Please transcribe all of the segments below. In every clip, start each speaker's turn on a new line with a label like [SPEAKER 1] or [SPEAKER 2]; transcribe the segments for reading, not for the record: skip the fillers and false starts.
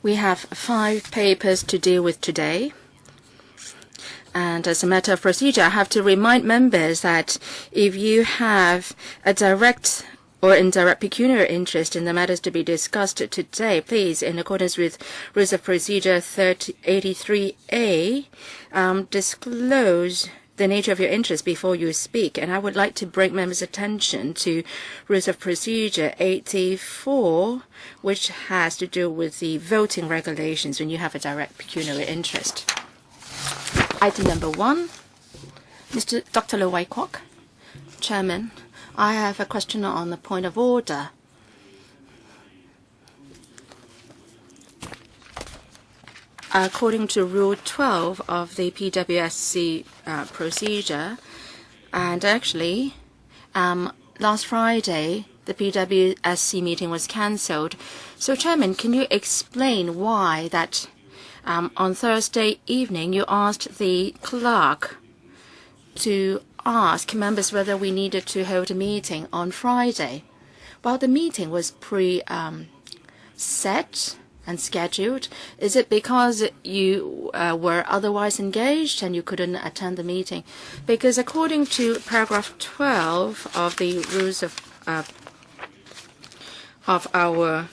[SPEAKER 1] We have 5 papers to deal with today. And as a matter of procedure, I have to remind members that if you have a direct or indirect pecuniary interest in the matters to be discussed today, please, in accordance with Rules of Procedure 83A, disclose the nature of your interest before you speak. And I would like to bring members' attention to Rules of Procedure 84, which has to do with the voting regulations when you have a direct pecuniary interest. Item number 1, Dr. Lo Wai Kwok. Chairman, I have a question on the point of order. According to Rule 12 of the PWSC procedure, and actually, last Friday, the PWSC meeting was cancelled. So, Chairman, can you explain why that on Thursday evening you asked the clerk to ask members whether we needed to hold a meeting on Friday? Well, the meeting was set and scheduled. Is it because you were otherwise engaged and you couldn't attend the meeting? Because according to paragraph 12 of the rules of our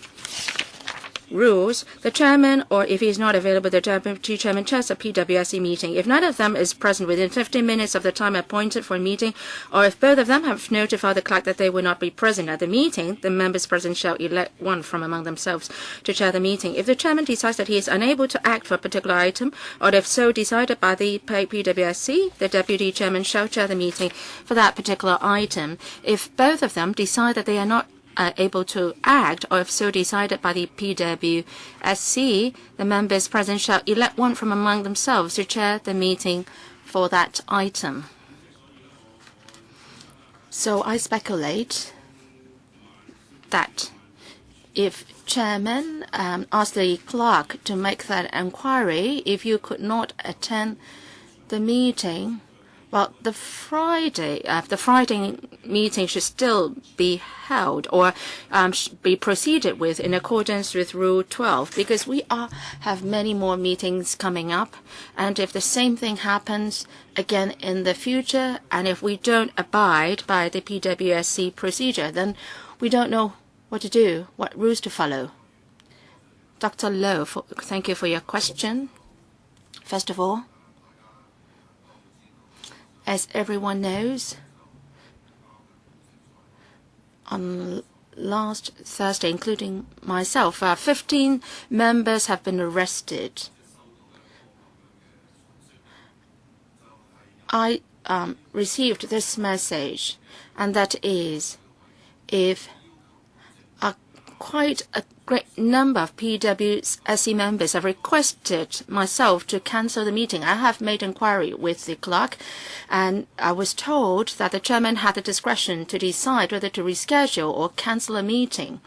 [SPEAKER 1] rules, the chairman, or if he is not available, the deputy chairman chairs a PWSC meeting. If neither of them is present within 15 minutes of the time appointed for a meeting, or if both of them have notified the clerk that they will not be present at the meeting, the members present shall elect one from among themselves to chair the meeting. If the chairman decides that he is unable to act for a particular item, or if so decided by the PWSC, the deputy chairman shall chair the meeting for that particular item. If both of them decide that they are not able to act, or if so decided by the PWSC, the members present shall elect one from among themselves to chair the meeting for that item. So I speculate that if chairman asked the clerk to make that inquiry, if you could not attend the meeting, well, the Friday meeting should still be held or be proceeded with in accordance with Rule 12, because we have many more meetings coming up. And if the same thing happens again in the future, and if we don't abide by the PWSC procedure, then we don't know what to do, what rules to follow. Dr. Lo, thank you for your question. First of all, as everyone knows, on last Thursday, including myself, 15 members have been arrested. I received this message, and that is, if quite a great number of PWSC members have requested myself to cancel the meeting, I have made inquiry with the clerk, and I was told that the chairman had the discretion to decide whether to reschedule or cancel a meeting.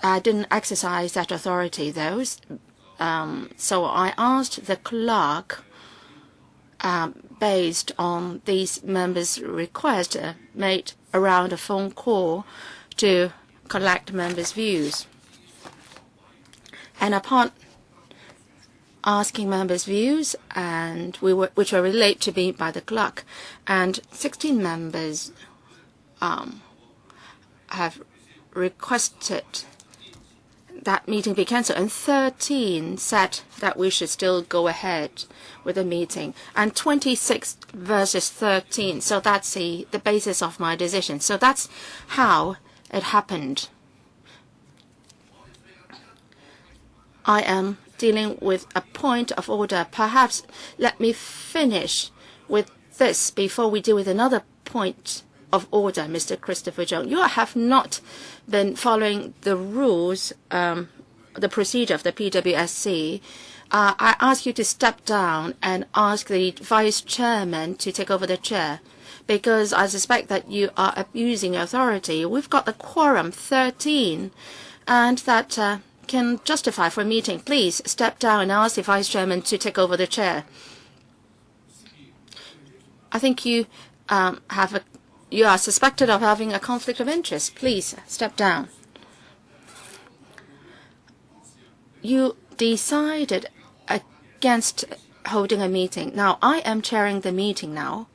[SPEAKER 1] I didn't exercise that authority, though, so I asked the clerk, based on these members' request, made around a phone call to collect members' views. And upon asking members' views, and which were relayed to me by the clerk, and 16 members have requested that meeting be cancelled, and 13 said that we should still go ahead with the meeting, and 26 versus 13. So that's the basis of my decision. So that's how it happened. I am dealing with a point of order. Perhaps let me finish with this before we deal with another point of order, Mr. Christopher Chung. You have not been following the rules, the procedure of the PWSC. I ask you to step down and ask the vice chairman to take over the chair, because I suspect that you are abusing authority. We've got the quorum 13, and that can justify for a meeting. Please step down and ask the vice chairman to take over the chair. I think you are suspected of having a conflict of interest. Please step down. you decided against holding a meeting. Now, I am chairing the meeting now.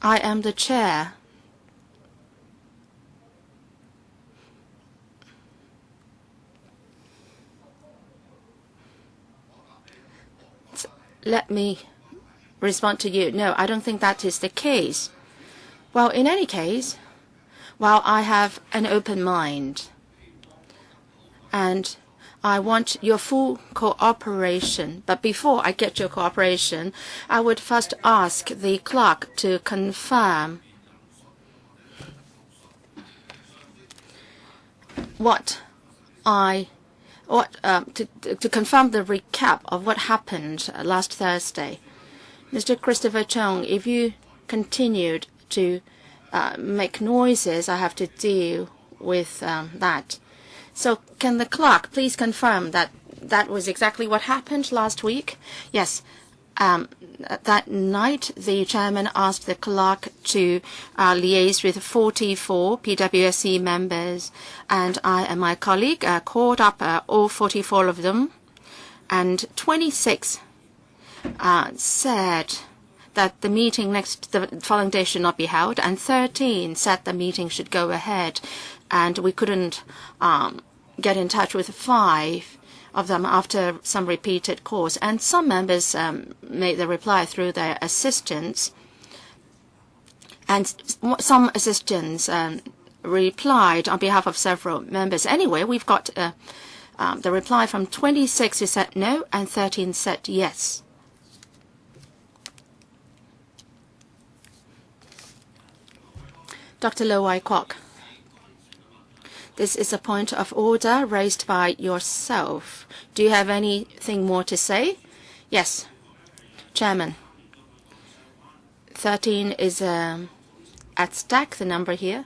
[SPEAKER 1] I am the chair. Let me respond to you. No, I don't think that is the case. Well, in any case, while I have an open mind and I want your full cooperation, but before I get your cooperation, I would first ask the clerk to confirm to confirm the recap of what happened last Thursday. Mr. Christopher Chung, if you continued to make noises, I have to deal with that. So can the clerk please confirm that that was exactly what happened last week? Yes. That night, the chairman asked the clerk to liaise with 44 PWSC members, and I and my colleague called up all 44 of them, and 26 said that the meeting the following day should not be held, and 13 said the meeting should go ahead, and we couldn't get in touch with 5 of them after some repeated calls. And some members made the reply through their assistants, and some assistants replied on behalf of several members. Anyway, we've got the reply from 26 who said no, and 13 said yes. Dr. Lo Wai Kwok. This is a point of order raised by yourself. Do you have anything more to say? Yes. Chairman. 13 is at stake, the number here.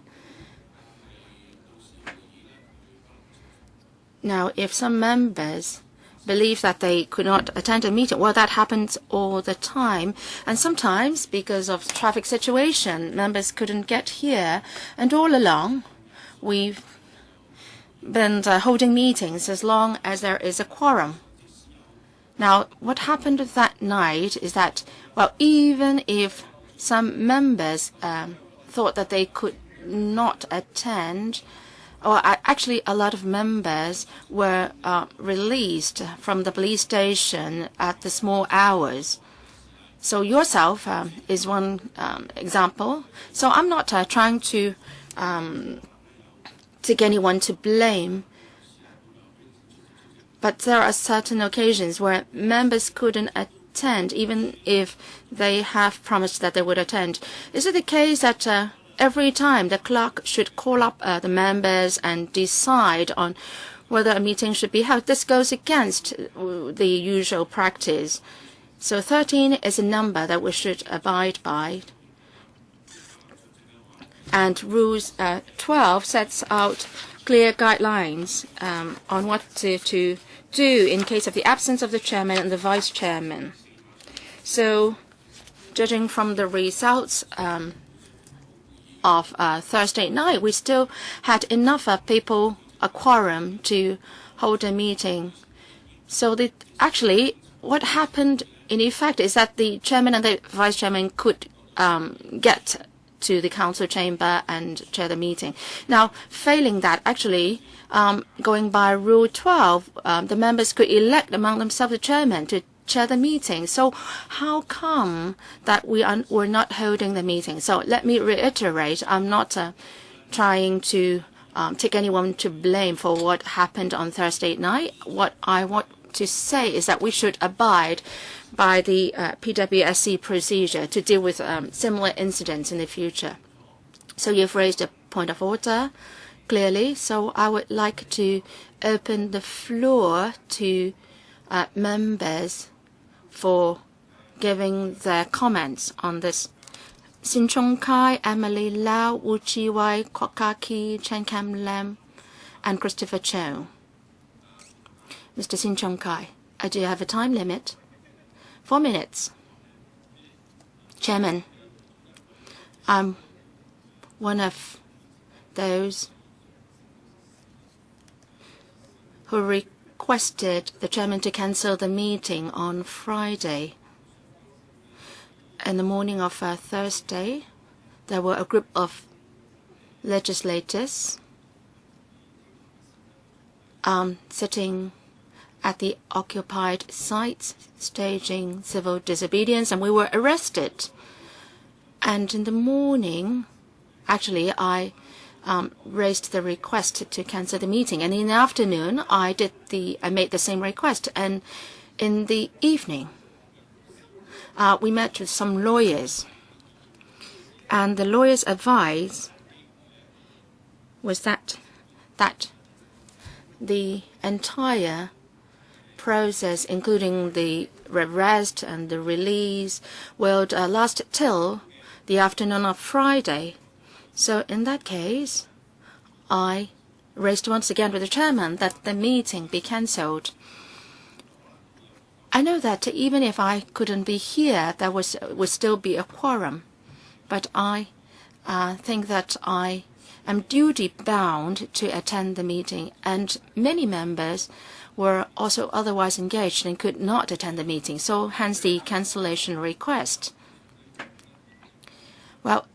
[SPEAKER 1] Now, if some members believe that they could not attend a meeting, well, that happens all the time. And sometimes, because of traffic situation, members couldn't get here. And all along, we've been holding meetings as long as there is a quorum. Now, what happened that night is that, well, even if some members thought that they could not attend, or actually a lot of members were released from the police station at the small hours. So yourself is one example. So I'm not trying to take anyone to blame, but there are certain occasions where members couldn't attend, even if they have promised that they would attend. Is it the case that every time the clerk should call up the members and decide on whether a meeting should be held? This goes against the usual practice. So 13 is a number that we should abide by. And Rules 12 sets out clear guidelines on what to do in case of the absence of the chairman and the vice chairman. So, judging from the results of Thursday night, we still had enough people, a quorum, to hold a meeting. So, actually, what happened in effect is that the chairman and the vice chairman could get to the council chamber and chair the meeting. Now, failing that, actually, going by Rule 12, the members could elect among themselves the chairman to chair the meeting. So how come that we're not holding the meeting? So let me reiterate, I'm not trying to take anyone to blame for what happened on Thursday night. What I want to say is that we should abide by the PWSC procedure to deal with similar incidents in the future. So you've raised a point of order, clearly. So I would like to open the floor to members for giving their comments on this. Sin Chung Kai, Emily Lau, Wu Chi Wai, Kwok Ka-ki, Chen Kam Lam, and Christopher Cho. Mr. Sin Chung Kai, do you have a time limit? 4 minutes. Chairman, I'm one of those who requested the chairman to cancel the meeting on Friday. In the morning of Thursday, there were a group of legislators sitting at the occupied sites, staging civil disobedience, and we were arrested. And in the morning, actually, I raised the request to cancel the meeting. And in the afternoon, I made the same request. And in the evening, we met with some lawyers. And the lawyers' advice was that the entire process, including the arrest and the release, will last till the afternoon of Friday. So in that case, I raised once again with the chairman that the meeting be cancelled. I know that even if I couldn't be here, there would still be a quorum. But I think that I am duty-bound to attend the meeting, and many members were also otherwise engaged and could not attend the meeting, so hence the cancellation request. Well,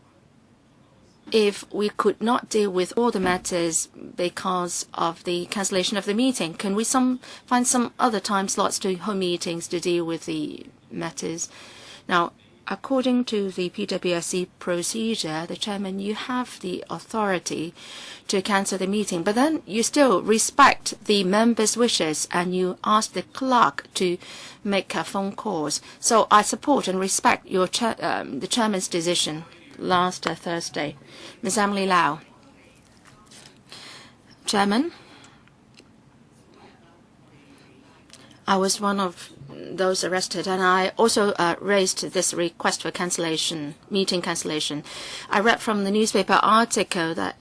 [SPEAKER 1] if we could not deal with all the matters because of the cancellation of the meeting, can we find some other time slots to hold meetings to deal with the matters? Now, according to the PWSC procedure, the chairman, you have the authority to cancel the meeting, but then you still respect the members' wishes and you ask the clerk to make phone calls. So I support and respect your the chairman's decision last Thursday. Ms. Emily Lau. Chairman, I was one of those arrested, and I also raised this request for meeting cancellation. I read from the newspaper article that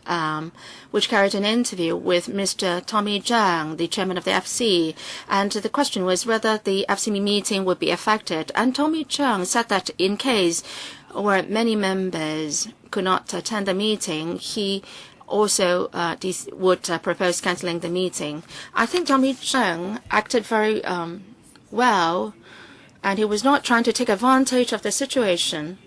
[SPEAKER 1] which carried an interview with Mr. Tommy Zhang, the chairman of the FC, and the question was whether the FC meeting would be affected. And Tommy Zhang said that in case where many members could not attend the meeting, he also would propose cancelling the meeting. I think Tommy Zhang acted very well, and he was not trying to take advantage of the situation.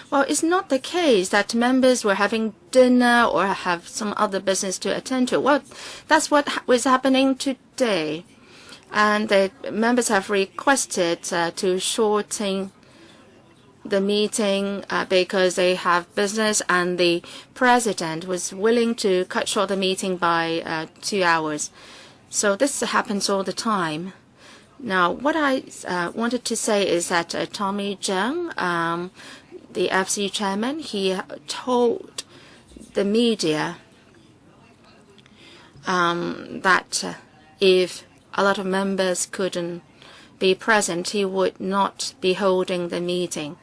[SPEAKER 1] Well, it's not the case that members were having dinner or have some other business to attend to. Well, that's what was happening today. And the members have requested to shorten the meeting because they have business, and the president was willing to cut short the meeting by 2 hours. So this happens all the time. Now, what I wanted to say is that Tommy Zhang, the FC chairman, he told the media that if a lot of members couldn't be present, he would not be holding the meeting.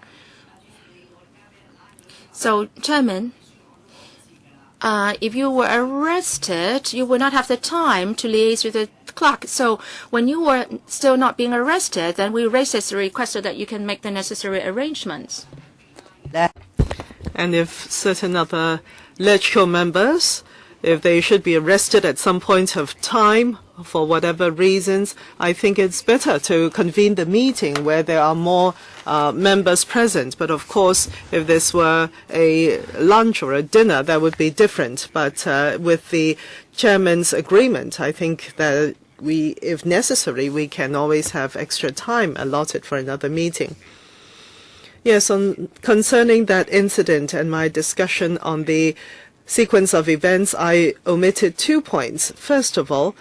[SPEAKER 1] So, Chairman, if you were arrested, you would not have the time to liaise with the clerk. So when you were still not being arrested, then we raised this request so that you can make the necessary arrangements.
[SPEAKER 2] And if certain other LegCo members, if they should be arrested at some point of time for whatever reasons, I think it's better to convene the meeting where there are more members present. But of course, if this were a lunch or a dinner, that would be different. But with the chairman's agreement, I think that if necessary, we can always have extra time allotted for another meeting. Yes, concerning that incident and my discussion on the sequence of events, I omitted 2 points. First of all,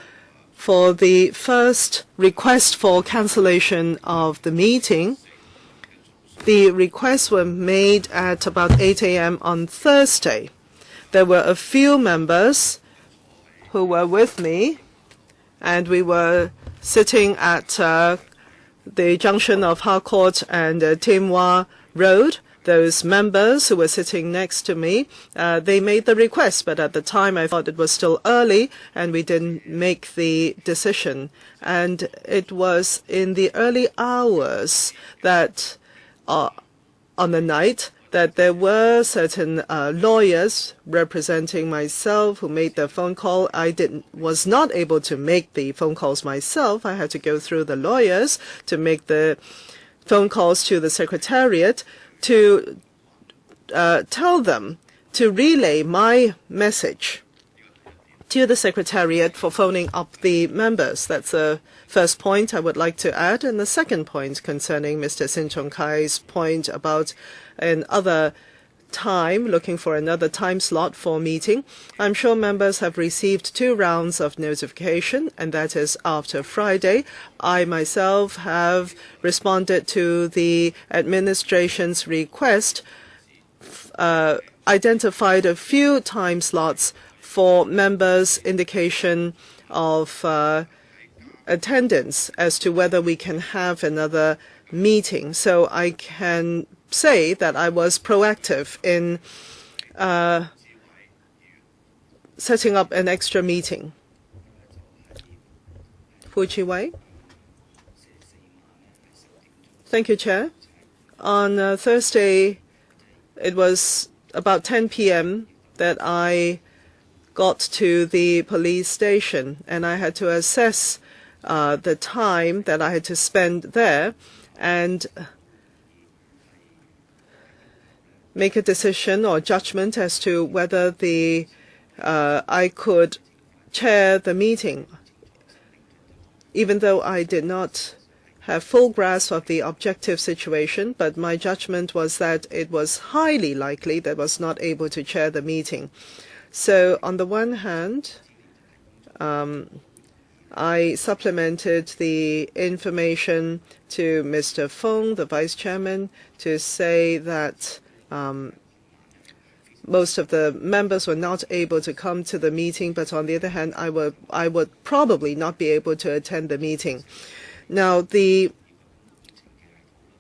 [SPEAKER 2] for the first request for cancellation of the meeting, the requests were made at about 8 a.m. on Thursday. There were a few members who were with me, and we were sitting at the junction of Harcourt and Tim Wah Road. Those members who were sitting next to me, they made the request, but at the time I thought it was still early and we didn't make the decision. And it was in the early hours that on the night that there were certain lawyers representing myself who made the phone call. I was not able to make the phone calls myself. I had to go through the lawyers to make the phone calls to the Secretariat to tell them to relay my message to the Secretariat for phoning up the members. That's the first point I would like to add. And the second point concerning Mr. Sin Chung Kai's point about another time, looking for another time slot for meeting. I'm sure members have received 2 rounds of notification, and that is after Friday. I myself have responded to the administration's request, identified a few time slots for members' indication of attendance as to whether we can have another meeting. So I can say that I was proactive in setting up an extra meeting. Hu Chi-wei. Thank you, Chair. On Thursday, it was about 10 p.m. that I got to the police station, and I had to assess the time that I had to spend there and make a decision or judgment as to whether I could chair the meeting. Even though I did not have full grasp of the objective situation, but my judgment was that it was highly likely that I was not able to chair the meeting. So on the one hand, I supplemented the information to Mr. Fong, the Vice Chairman, to say that most of the members were not able to come to the meeting, but on the other hand, I would probably not be able to attend the meeting. Now, the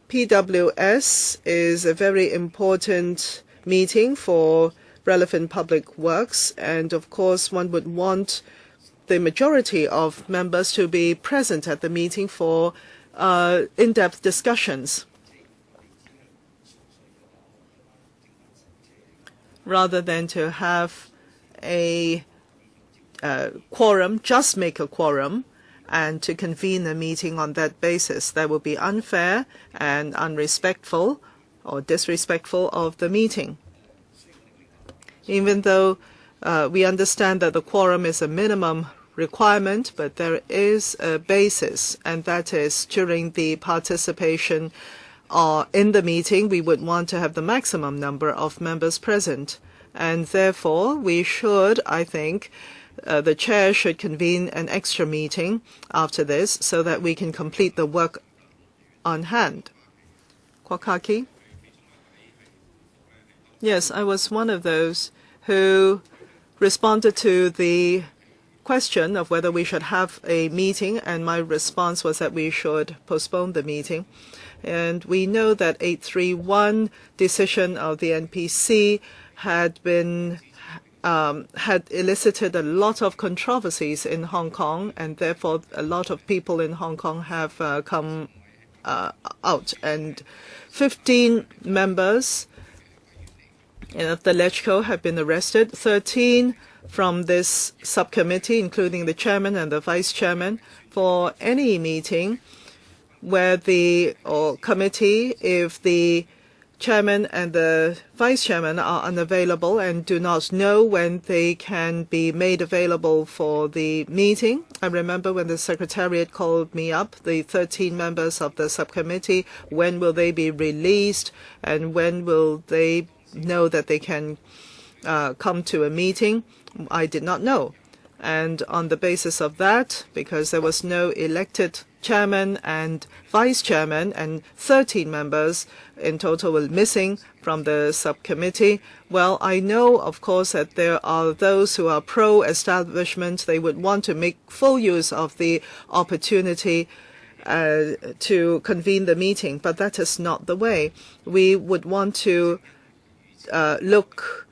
[SPEAKER 2] PWS is a very important meeting for relevant public works, and of course one would want the majority of members to be present at the meeting for in-depth discussions, rather than to have a quorum, just make a quorum, and to convene a meeting on that basis. That would be unfair and unrespectful or disrespectful of the meeting. Even though we understand that the quorum is a minimum requirement, but there is a basis, and that is during the participation in the meeting, we would want to have the maximum number of members present. And therefore, we should, I think, the chair should convene an extra meeting after this so that we can complete the work on hand. Kwok Ha-ki? Yes, I was one of those who responded to the question of whether we should have a meeting, and my response was that we should postpone the meeting. And we know that 831 decision of the NPC had elicited a lot of controversies in Hong Kong, and therefore a lot of people in Hong Kong have come out. And 15 members of the LegCo have been arrested, 13 from this subcommittee, including the chairman and the vice chairman, for any meeting where or committee, if the chairman and the vice chairman are unavailable and do not know when they can be made available for the meeting. I remember when the Secretariat called me up, the 13 members of the subcommittee, when will they be released and when will they know that they can come to a meeting? I did not know. And on the basis of that, because there was no elected chairman and vice chairman, and 13 members in total were missing from the subcommittee. Well, I know, of course, that there are those who are pro-establishment. They would want to make full use of the opportunity to convene the meeting, but that is not the way. We would want to look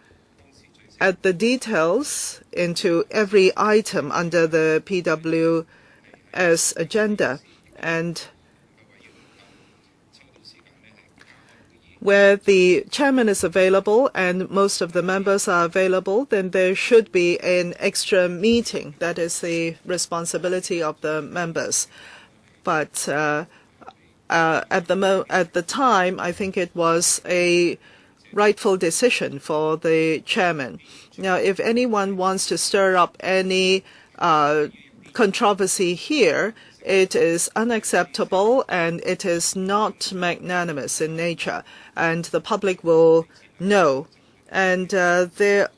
[SPEAKER 2] at the details into every item under the PWS agenda. And where the chairman is available and most of the members are available, then there should be an extra meeting. That is the responsibility of the members. But at the time, I think it was a rightful decision for the chairman. Now, if anyone wants to stir up any controversy here, it is unacceptable and it is not magnanimous in nature, and the public will know. And there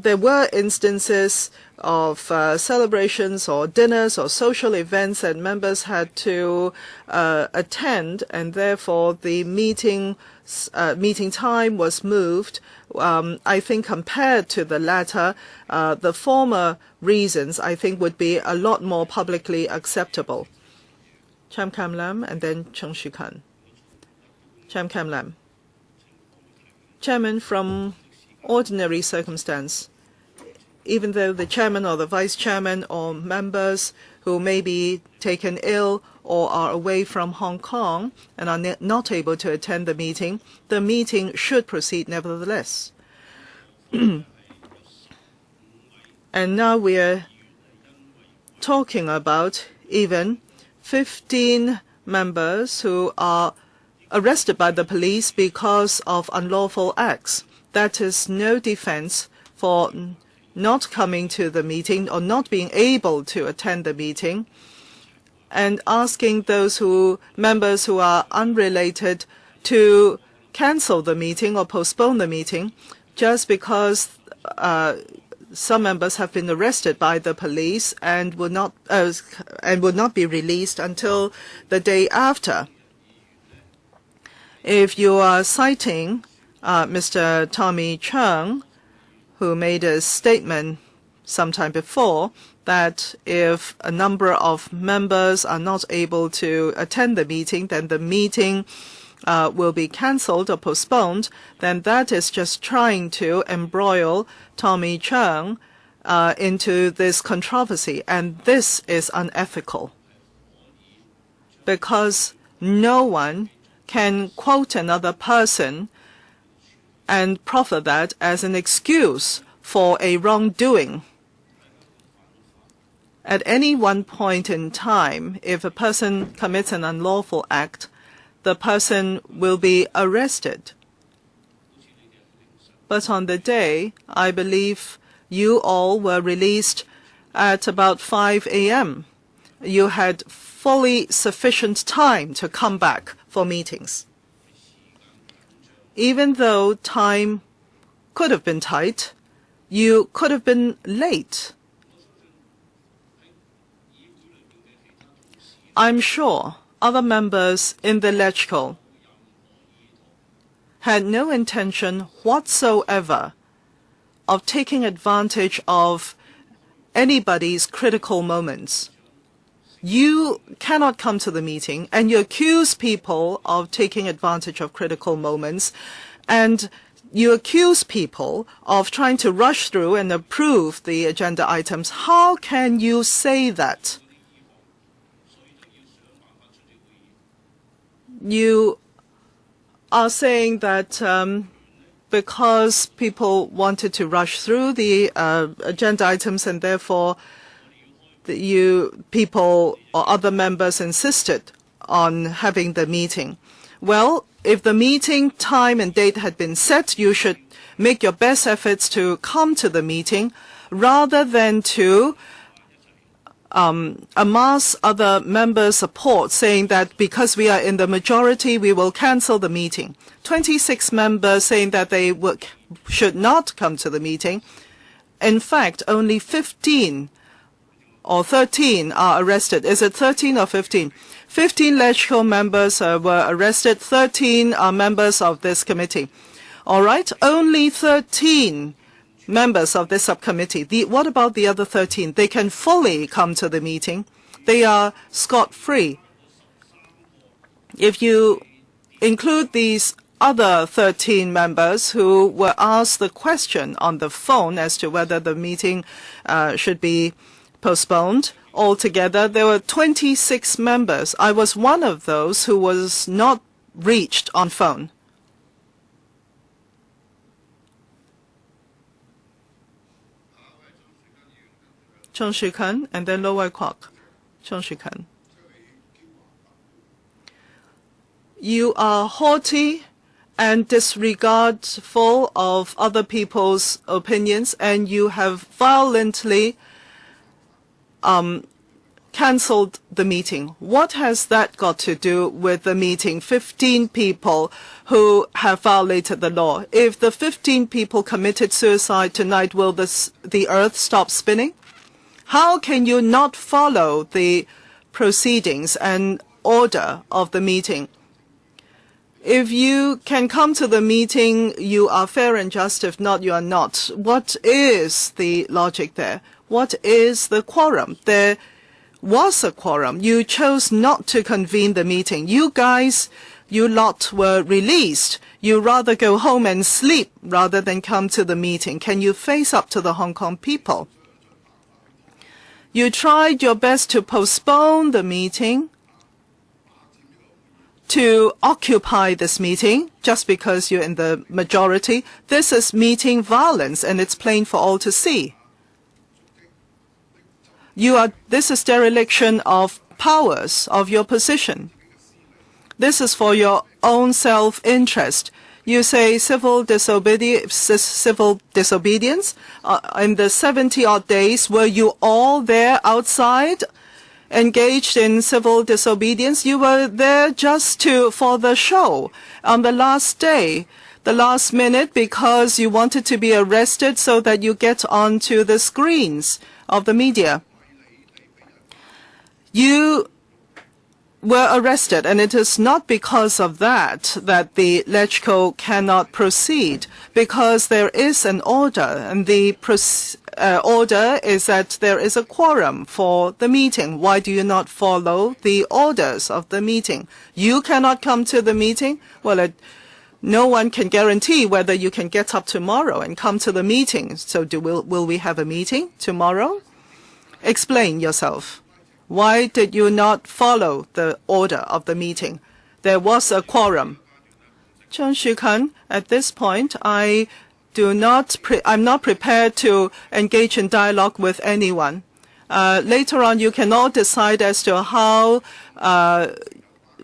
[SPEAKER 2] were instances of celebrations or dinners or social events that members had to attend, and therefore the meeting time was moved. I think compared to the latter, the former reasons, I think, would be a lot more publicly acceptable. Cham Kam Lam and then Cheng Shu Kan. Cham Kam Lam. Chairman, from ordinary circumstance, even though the chairman or the vice chairman or members who may be taken ill or are away from Hong Kong and are not able to attend the meeting should proceed nevertheless. And now we are talking about even 15 members who are arrested by the police because of unlawful acts. That is no defense for not coming to the meeting or not being able to attend the meeting, and asking those members who are unrelated to cancel the meeting or postpone the meeting just because some members have been arrested by the police and would not be released until the day after. If you are citing Mr. Tommy Cheung, who made a statement sometime before that if a number of members are not able to attend the meeting, then the meeting will be cancelled or postponed, then that is just trying to embroil Tommy Cheung into this controversy. And this is unethical, because no one can quote another person and proffer that as an excuse for a wrongdoing. At any one point in time, if a person commits an unlawful act, the person will be arrested. But on the day, I believe you all were released at about 5 a.m. You had fully sufficient time to come back for meetings. Even though time could have been tight, you could have been late. I'm sure other members in the LegCo had no intention whatsoever of taking advantage of anybody's critical moments. You cannot come to the meeting and you accuse people of taking advantage of critical moments, and you accuse people of trying to rush through and approve the agenda items. How can you say that? You are saying that because people wanted to rush through the agenda items and therefore people or other members insisted on having the meeting. Well, if the meeting time and date had been set, you should make your best efforts to come to the meeting rather than to amass other members' support, saying that because we are in the majority, we will cancel the meeting. 26 members saying that they should not come to the meeting. In fact, only 15 or 13 are arrested. Is it 13 or 15? 15 LegCo members were arrested. 13 are members of this committee. All right, only 13 members of this subcommittee. What about the other 13? They can fully come to the meeting. They are scot-free. If you include these other 13 members who were asked the question on the phone as to whether the meeting should be postponed, altogether there were 26 members. I was one of those who was not reached on phone. Chung Shih-kun and then Lo Wai Kwok. Chung Shih-kun. You are haughty and disregardful of other people's opinions, and you have violently cancelled the meeting. What has that got to do with the meeting? 15 people who have violated the law. If the 15 people committed suicide tonight, will the earth stop spinning? How can you not follow the proceedings and order of the meeting? If you can come to the meeting, you are fair and just. If not, you are not. What is the logic there? What is the quorum? There was a quorum. You chose not to convene the meeting. You guys, you lot were released. You rather go home and sleep rather than come to the meeting. Can you face up to the Hong Kong people? You tried your best to postpone the meeting, to occupy this meeting just because you're in the majority. This is meeting violence, and it's plain for all to see. This is dereliction of powers of your position. This is for your own self-interest. You say civil disobedience. In the 70-odd days, were you all there outside, engaged in civil disobedience? You were there just for the show on the last day, the last minute, because you wanted to be arrested so that you get onto the screens of the media. You were arrested, and it is not because of that the LegCo cannot proceed, because there is an order, and the order is that there is a quorum for the meeting. Why do you not follow the orders of the meeting? You cannot come to the meeting? Well, no one can guarantee whether you can get up tomorrow and come to the meeting. So will we have a meeting tomorrow? Explain yourself. Why did you not follow the order of the meeting? There was a quorum. Chung Shih-kun, at this point, I'm not prepared to engage in dialogue with anyone. Later on, you can all decide as to how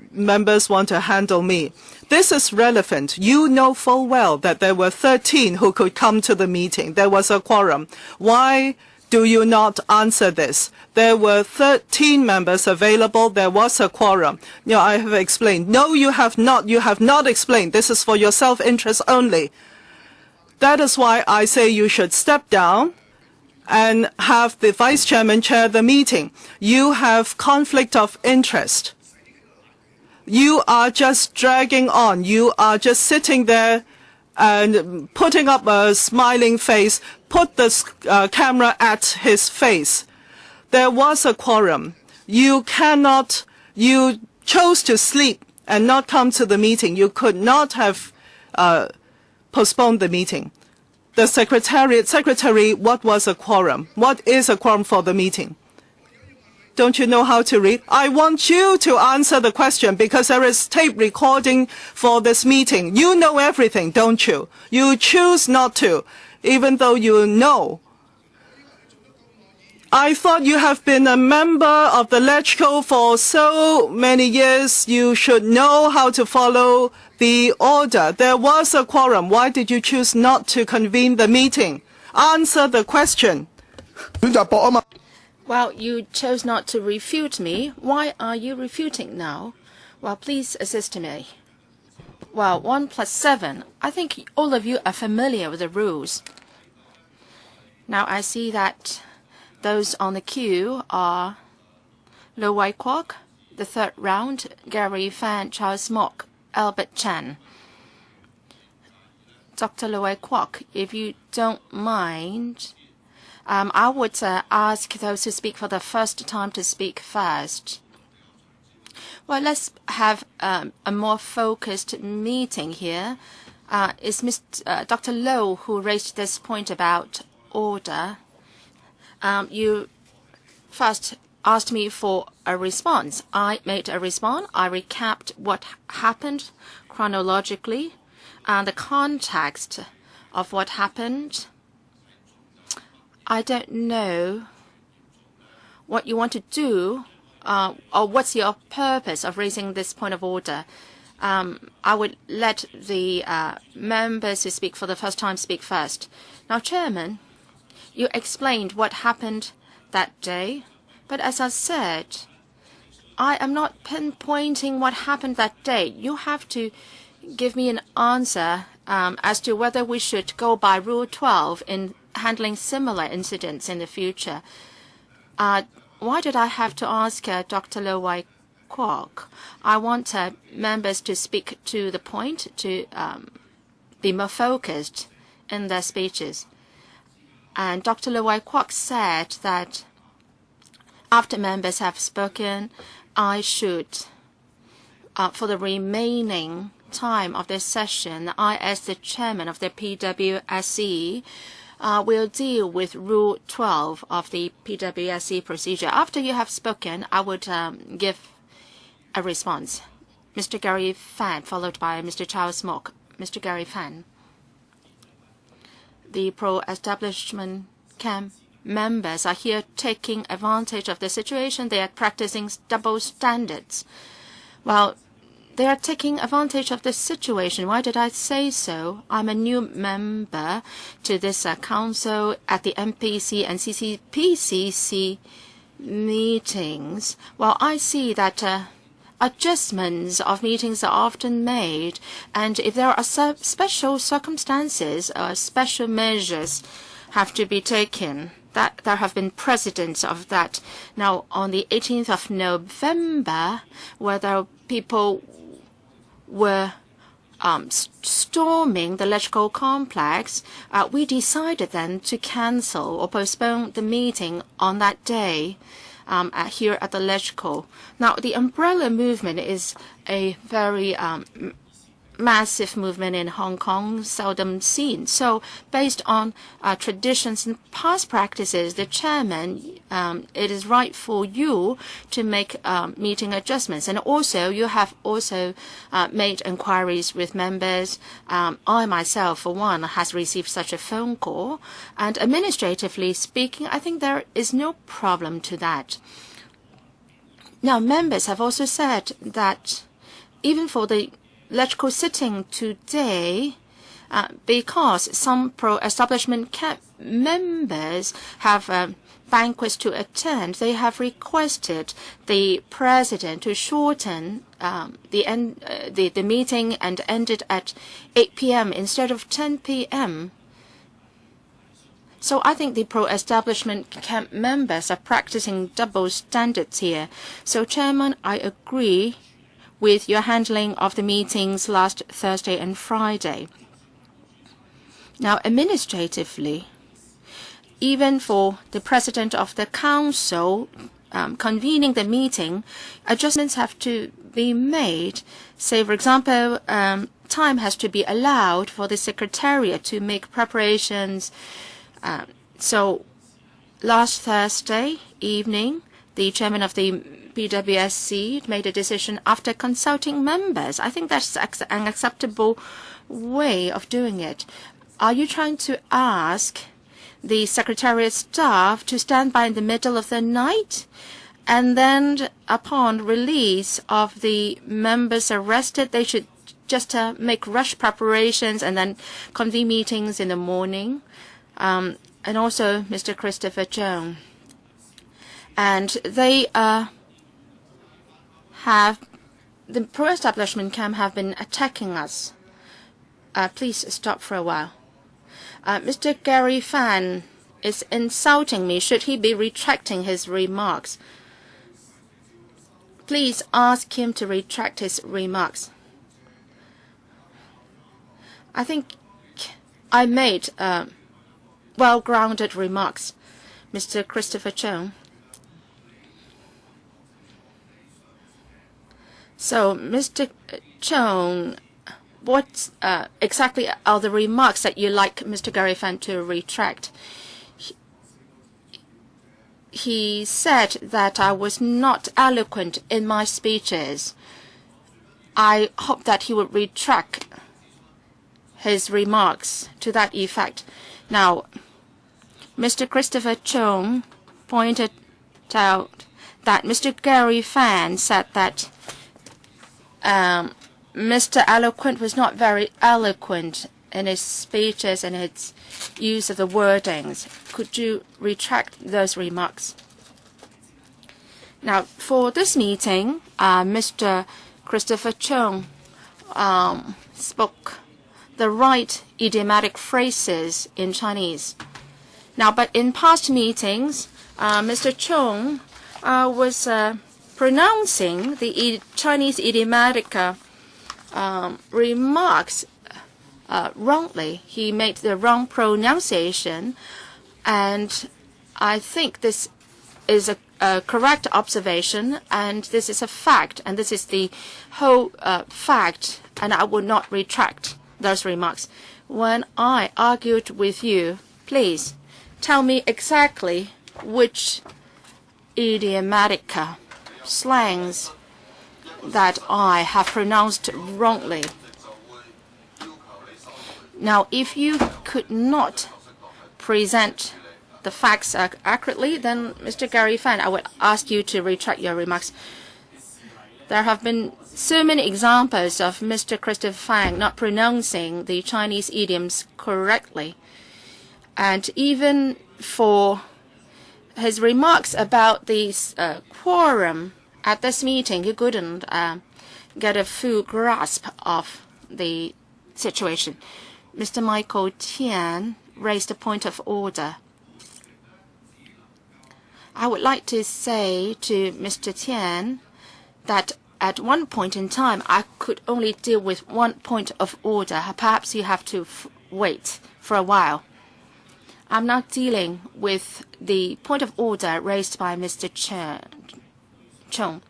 [SPEAKER 2] members want to handle me. This is relevant. You know full well that there were 13 who could come to the meeting. There was a quorum. Why do you not answer this? There were 13 members available. There was a quorum. I have explained. No, you have not. You have not explained. This is for your self-interest only. That is why I say you should step down and have the vice chairman chair the meeting. You have conflict of interest. You are just dragging on. You are just sitting there and putting up a smiling face. Put the camera at his face. There was a quorum. You chose to sleep and not come to the meeting. You could not have postponed the meeting. The secretary, what was a quorum? What is a quorum for the meeting? Don't you know how to read? I want you to answer the question because there is tape recording for this meeting. You know everything, don't you? You choose not to, even though you know. I thought you have been a member of the LegCo for so many years. You should know how to follow the order. There was a quorum. Why did you choose not to convene the meeting? Answer the question.
[SPEAKER 1] Well, you chose not to refute me. Why are you refuting now? Well, please assist me. Well, 1 + 7. I think all of you are familiar with the rules. Now I see that those on the queue are Lo Wai Kwok, the third round, Gary Fan, Charles Mok, Albert Chan. Dr. Lo Wai Kwok, if you don't mind, I would ask those who speak for the first time to speak first. Well, let's have a more focused meeting here. It's Dr. Low who raised this point about order. You first asked me for a response. I made a response. I recapped what happened chronologically and the context of what happened. I don't know what you want to do or what's your purpose of raising this point of order. I would let the members who speak for the first time speak first. Now, Chairman, you explained what happened that day, but as I said, I am not pinpointing what happened that day. You have to give me an answer as to whether we should go by Rule 12 in handling similar incidents in the future. Why did I have to ask Dr. Lo Wai Kwok? I want members to speak to the point, to be more focused in their speeches. And Dr. Lo Wai Kwok said that after members have spoken, I should, for the remaining time of this session, I, as the chairman of the PWSC, will deal with Rule 12 of the PWSC procedure. After you have spoken, I would give a response. Mr. Gary Fan, followed by Mr. Charles Mok. Mr. Gary Fan. The pro-establishment camp members are here taking advantage of the situation. They are practicing double standards. Well, they are taking advantage of the situation. Why did I say so? I'm a new member to this council at the MPC and CCPCC meetings. Well, I see that adjustments of meetings are often made, and if there are special circumstances, special measures have to be taken. That there have been precedents of that. Now, on the 18th of November, whether people were storming the electrical complex, we decided then to cancel or postpone the meeting on that day here at the electrical. Now, the umbrella movement is a very massive movement in Hong Kong, seldom seen. So based on traditions and past practices, the chairman, it is right for you to make meeting adjustments. And also, you have also made inquiries with members. I myself, for one, has received such a phone call. And administratively speaking, I think there is no problem to that. Now, members have also said that even for the electrical sitting today, because some pro-establishment camp members have banquets to attend, they have requested the president to shorten the meeting and end it at 8 p.m. instead of 10 p.m. So I think the pro-establishment camp members are practicing double standards here. So, Chairman, I agree with your handling of the meetings last Thursday and Friday. Now, administratively, even for the president of the council convening the meeting, adjustments have to be made. Say, for example, time has to be allowed for the secretariat to make preparations. So last Thursday evening, the chairman of the PWSC made a decision after consulting members. I think that's an acceptable way of doing it. Are you trying to ask the secretariat staff to stand by in the middle of the night, and then upon release of the members arrested, they should just make rush preparations and then convene meetings in the morning? And also Mr. Christopher Chung. And they the pro-establishment camp have been attacking us. Please stop for a while. Mr. Gary Fan is insulting me. Should he be retracting his remarks? Please ask him to retract his remarks. I think I made well-grounded remarks, Mr. Christopher Chung. So, Mr. Chung, what exactly are the remarks that you like Mr. Gary Fan to retract? he said that I was not eloquent in my speeches. I hope that he would retract his remarks to that effect. Now, Mr. Christopher Chung pointed out that Mr. Gary Fan said that Mr. Eloquent was not very eloquent in his speeches and his use of the wordings. Could you retract those remarks? Now, for this meeting, Mr. Christopher Chung spoke the right idiomatic phrases in Chinese. Now, but in past meetings, Mr. Chung was pronouncing the Chinese idiomatic remarks wrongly. He made the wrong pronunciation, and I think this is a correct observation, and this is a fact, and this is the whole fact, and I would not retract those remarks. When I argued with you, please tell me exactly which idiomatic slangs that I have pronounced wrongly. Now, if you could not present the facts accurately, then Mr. Gary Fan, I would ask you to retract your remarks. There have been so many examples of Mr. Christopher Fan not pronouncing the Chinese idioms correctly. And even for his remarks about the quorum at this meeting, he couldn't get a full grasp of the situation. Mr. Michael Tian raised a point of order. I would like to say to Mr. Tian that at one point in time, I could only deal with one point of order. Perhaps you have to wait for a while. I'm not dealing with the point of order raised by Mr. Chung.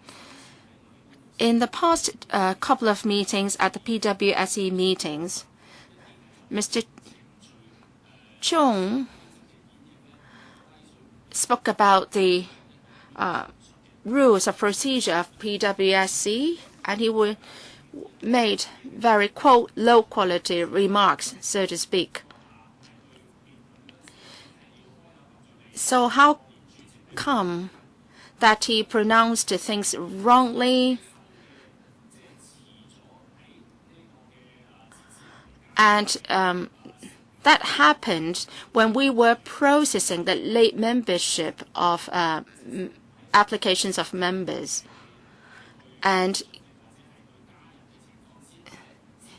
[SPEAKER 1] In the past couple of meetings at the PWSC meetings, Mr. Chung spoke about the rules of procedure of PWSC, and he made very, quote, low-quality remarks, so to speak. So how come that he pronounced things wrongly? And that happened when we were processing the late membership of applications of members. And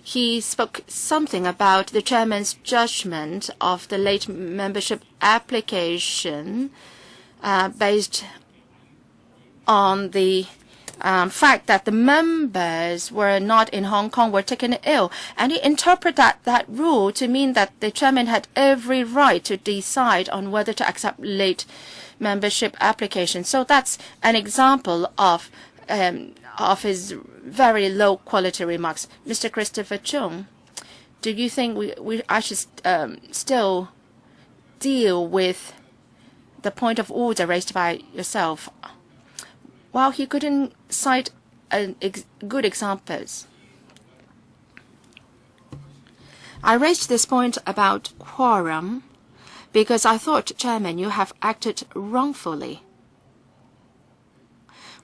[SPEAKER 1] he spoke something about the chairman's judgment of the late membership application based on the fact that the members were not in Hong Kong, were taken ill. And he interpreted that rule to mean that the chairman had every right to decide on whether to accept late membership application. So that's an example of his very low quality remarks. Mr. Christopher Chung, do you think I should still deal with the point of order raised by yourself? Well, he couldn't cite good examples. I raised this point about quorum because I thought, Chairman, you have acted wrongfully.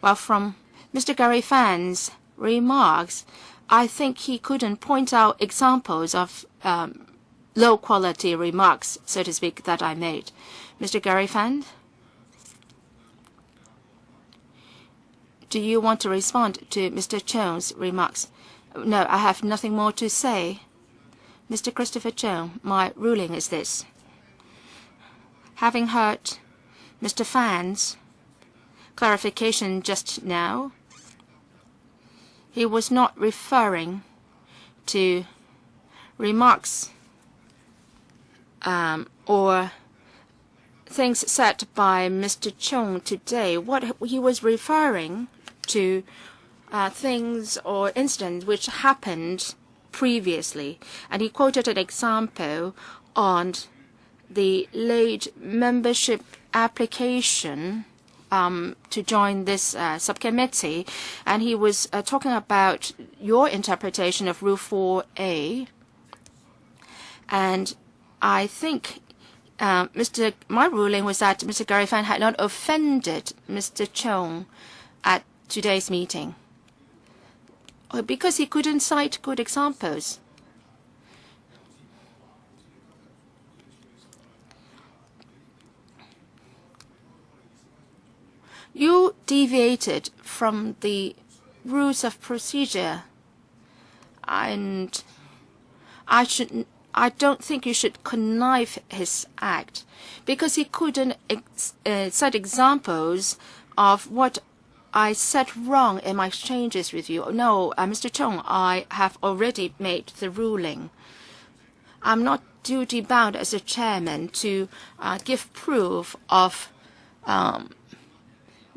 [SPEAKER 1] Well, from Mr. Gary Fan's remarks, I think he couldn't point out examples of low-quality remarks, so to speak, that I made. Mr. Gary Fan, do you want to respond to Mr. Chung's remarks? No, I have nothing more to say. Mr. Christopher Chung, my ruling is this. Having heard Mr. Fan's clarification just now, he was not referring to remarks or things said by Mr. Chung today. What he was referring to things or incidents which happened previously, and he quoted an example on the late membership application to join this subcommittee, and he was talking about your interpretation of Rule 4A. And I think my ruling was that Mr. Gary Fan had not offended Mr. Chung at today's meeting because he couldn't cite good examples. You deviated from the rules of procedure, and I don't think you should connive his act, because he couldn't cite examples of what I said wrong in my exchanges with you. No, Mr. Chung, I have already made the ruling. I'm not duty bound as a chairman to give proof of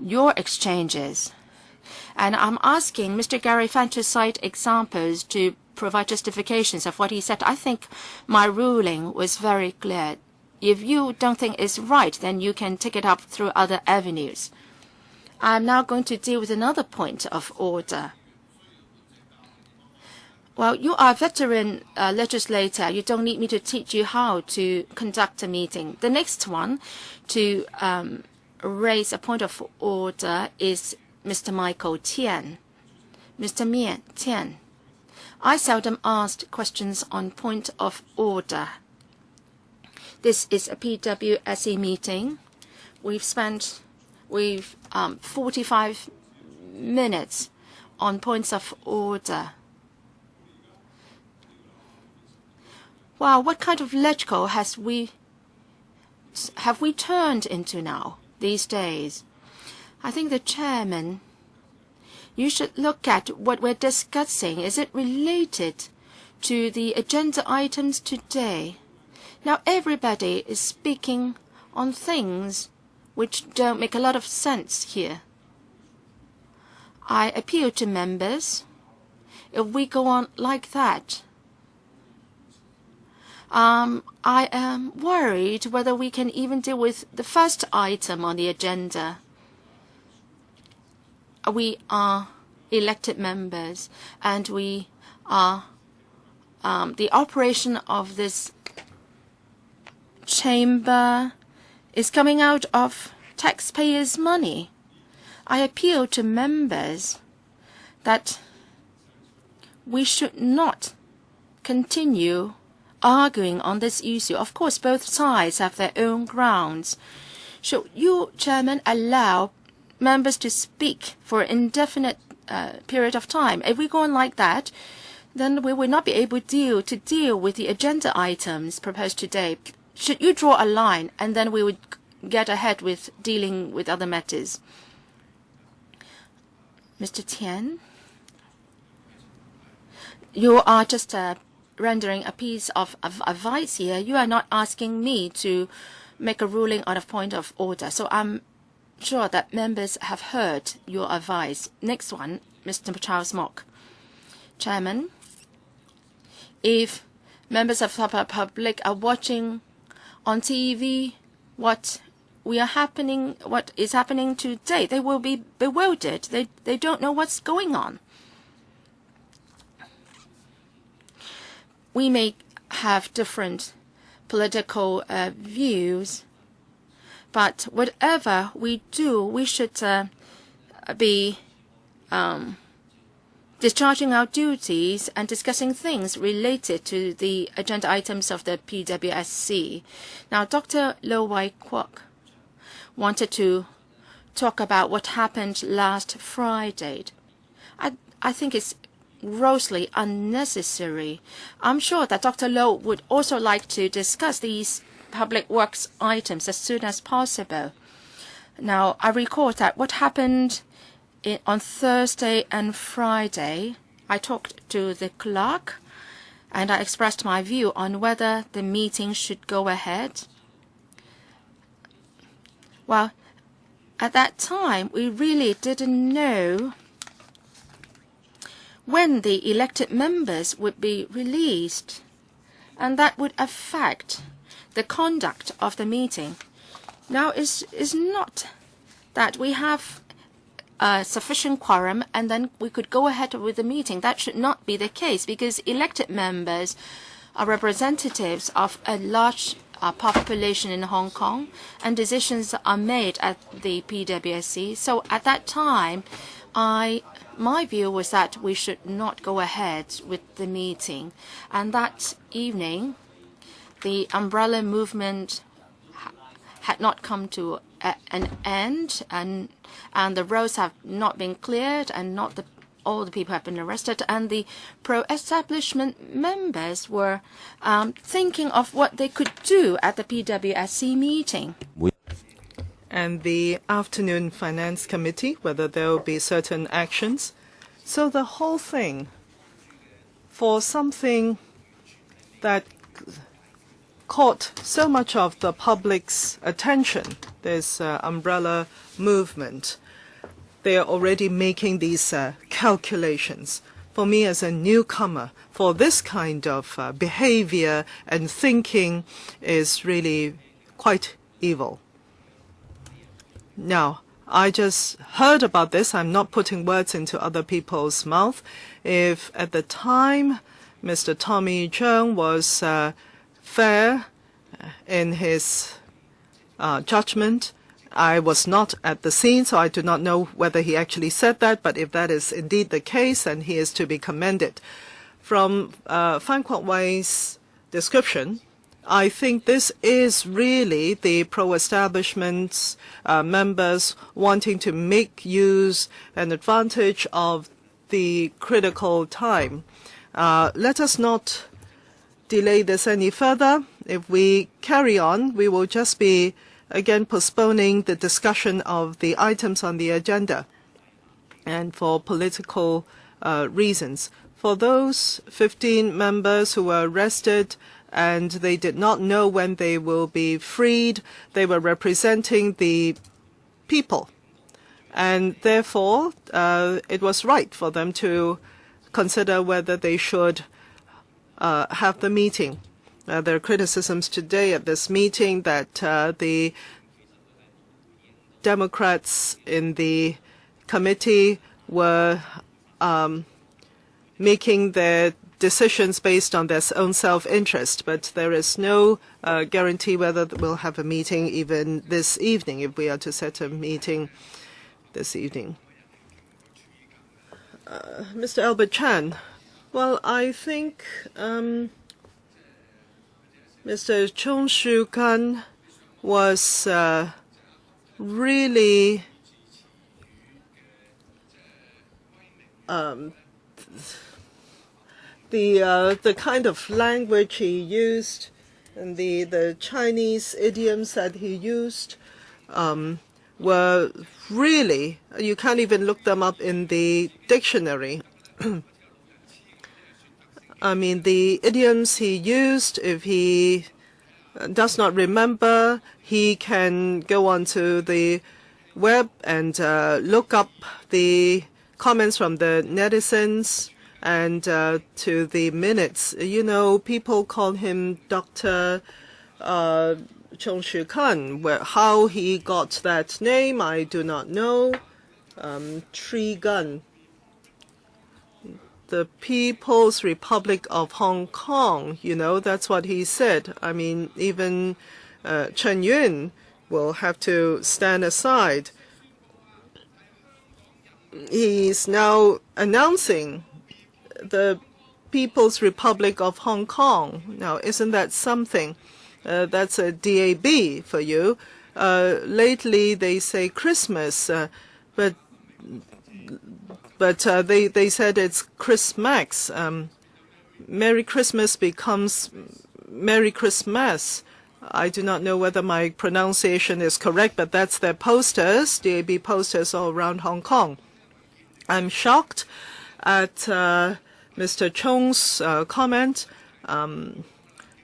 [SPEAKER 1] your exchanges. And I'm asking Mr. Gary Fan to cite examples to provide justifications of what he said. I think my ruling was very clear. If you don't think it's right, then you can take it up through other avenues. I'm now going to deal with another point of order. Well, you are a veteran legislator. You don't need me to teach you how to conduct a meeting. The next one to raise a point of order is Mr. Michael Tian. Mr. Mian Tian. I seldom asked questions on point of order. This is a PWSC meeting. We've spent 45 minutes on points of order. Wow, what kind of LegCo have we turned into now these days? I think the chairman, you should look at what we're discussing. Is it related to the agenda items today? Now everybody is speaking on things which don't make a lot of sense here. I appeal to members. If we go on like that, I am worried whether we can even deal with the first item on the agenda. We are elected members, and we are the operation of this chamber is coming out of taxpayers' money. I appeal to members that we should not continue arguing on this issue. Of course, both sides have their own grounds. Should you, Chairman, allow members to speak for an indefinite period of time? If we go on like that, then we will not be able to deal with the agenda items proposed today. Should you draw a line, and then we would get ahead with dealing with other matters? Mr. Tian, you are just rendering a piece of advice here. You are not asking me to make a ruling out of point of order. So I'm sure that members have heard your advice. Next one, Mr. Charles Mock. Chairman, if members of the public are watching on TV what is happening today, they will be bewildered. They don't know what's going on. We may have different political views, but whatever we do, we should be discharging our duties and discussing things related to the agenda items of the PWSC. Now, Dr. Lo Wai Kwok wanted to talk about what happened last Friday. I think it's grossly unnecessary. I'm sure that Dr. Lo would also like to discuss these public works items as soon as possible. Now, I recall that what happened on Thursday and Friday, I talked to the clerk and I expressed my view on whether the meeting should go ahead. Well, at that time, we really didn't know when the elected members would be released, and that would affect the conduct of the meeting. Now, is not that we have sufficient quorum and then we could go ahead with the meeting. That should not be the case, because elected members are representatives of a large population in Hong Kong, and decisions are made at the PWSC. So at that time, my view was that we should not go ahead with the meeting. And that evening, the umbrella movement had not come to an end, and the roads have not been cleared, and all the people have been arrested, and the pro-establishment members were thinking of what they could do at the PWSC meeting.
[SPEAKER 2] And the afternoon Finance Committee, whether there will be certain actions. So the whole thing, for something that caught so much of the public's attention, this umbrella movement, they are already making these calculations. For me as a newcomer, for this kind of behavior and thinking is really quite evil. Now, I just heard about this. I'm not putting words into other people's mouth. If at the time Mr. Tommy Cheung was fair in his judgment, I was not at the scene, so I do not know whether he actually said that. But if that is indeed the case, then he is to be commended. From Fan Kwok Wei's description, I think this is really the pro-establishment members wanting to make use and advantage of the critical time. Let us not delay this any further. If we carry on, we will just be again postponing the discussion of the items on the agenda, and for political reasons. For those 15 members who were arrested and they did not know when they will be freed, they were representing the people, and therefore it was right for them to consider whether they should have the meeting. There are criticisms today at this meeting that the Democrats in the committee were making their decisions based on their own self-interest, but there is no guarantee whether we'll have a meeting even this evening, if we are to set a meeting this evening. Mr. Albert Chan, well, I think Mr. Chung Shu-kan was really the kind of language he used and the Chinese idioms that he used were really, you can't even look them up in the dictionary. I mean, the idioms he used, if he does not remember, he can go onto the web and look up the comments from the netizens and to the minutes. You know, people call him Dr. Chung Shu-kan. How he got that name, I do not know. Tree Gun. The People's Republic of Hong Kong, you know, that's what he said. I mean, even Chen Yun will have to stand aside. He's now announcing the People's Republic of Hong Kong. Now, isn't that something? That's a DAB for you. Lately, they say Christmas, but they said it's Christmas. Merry Christmas becomes Merry Christmas. I do not know whether my pronunciation is correct, but that's their posters, DAB posters all around Hong Kong. I'm shocked at Mr. Chung's comment.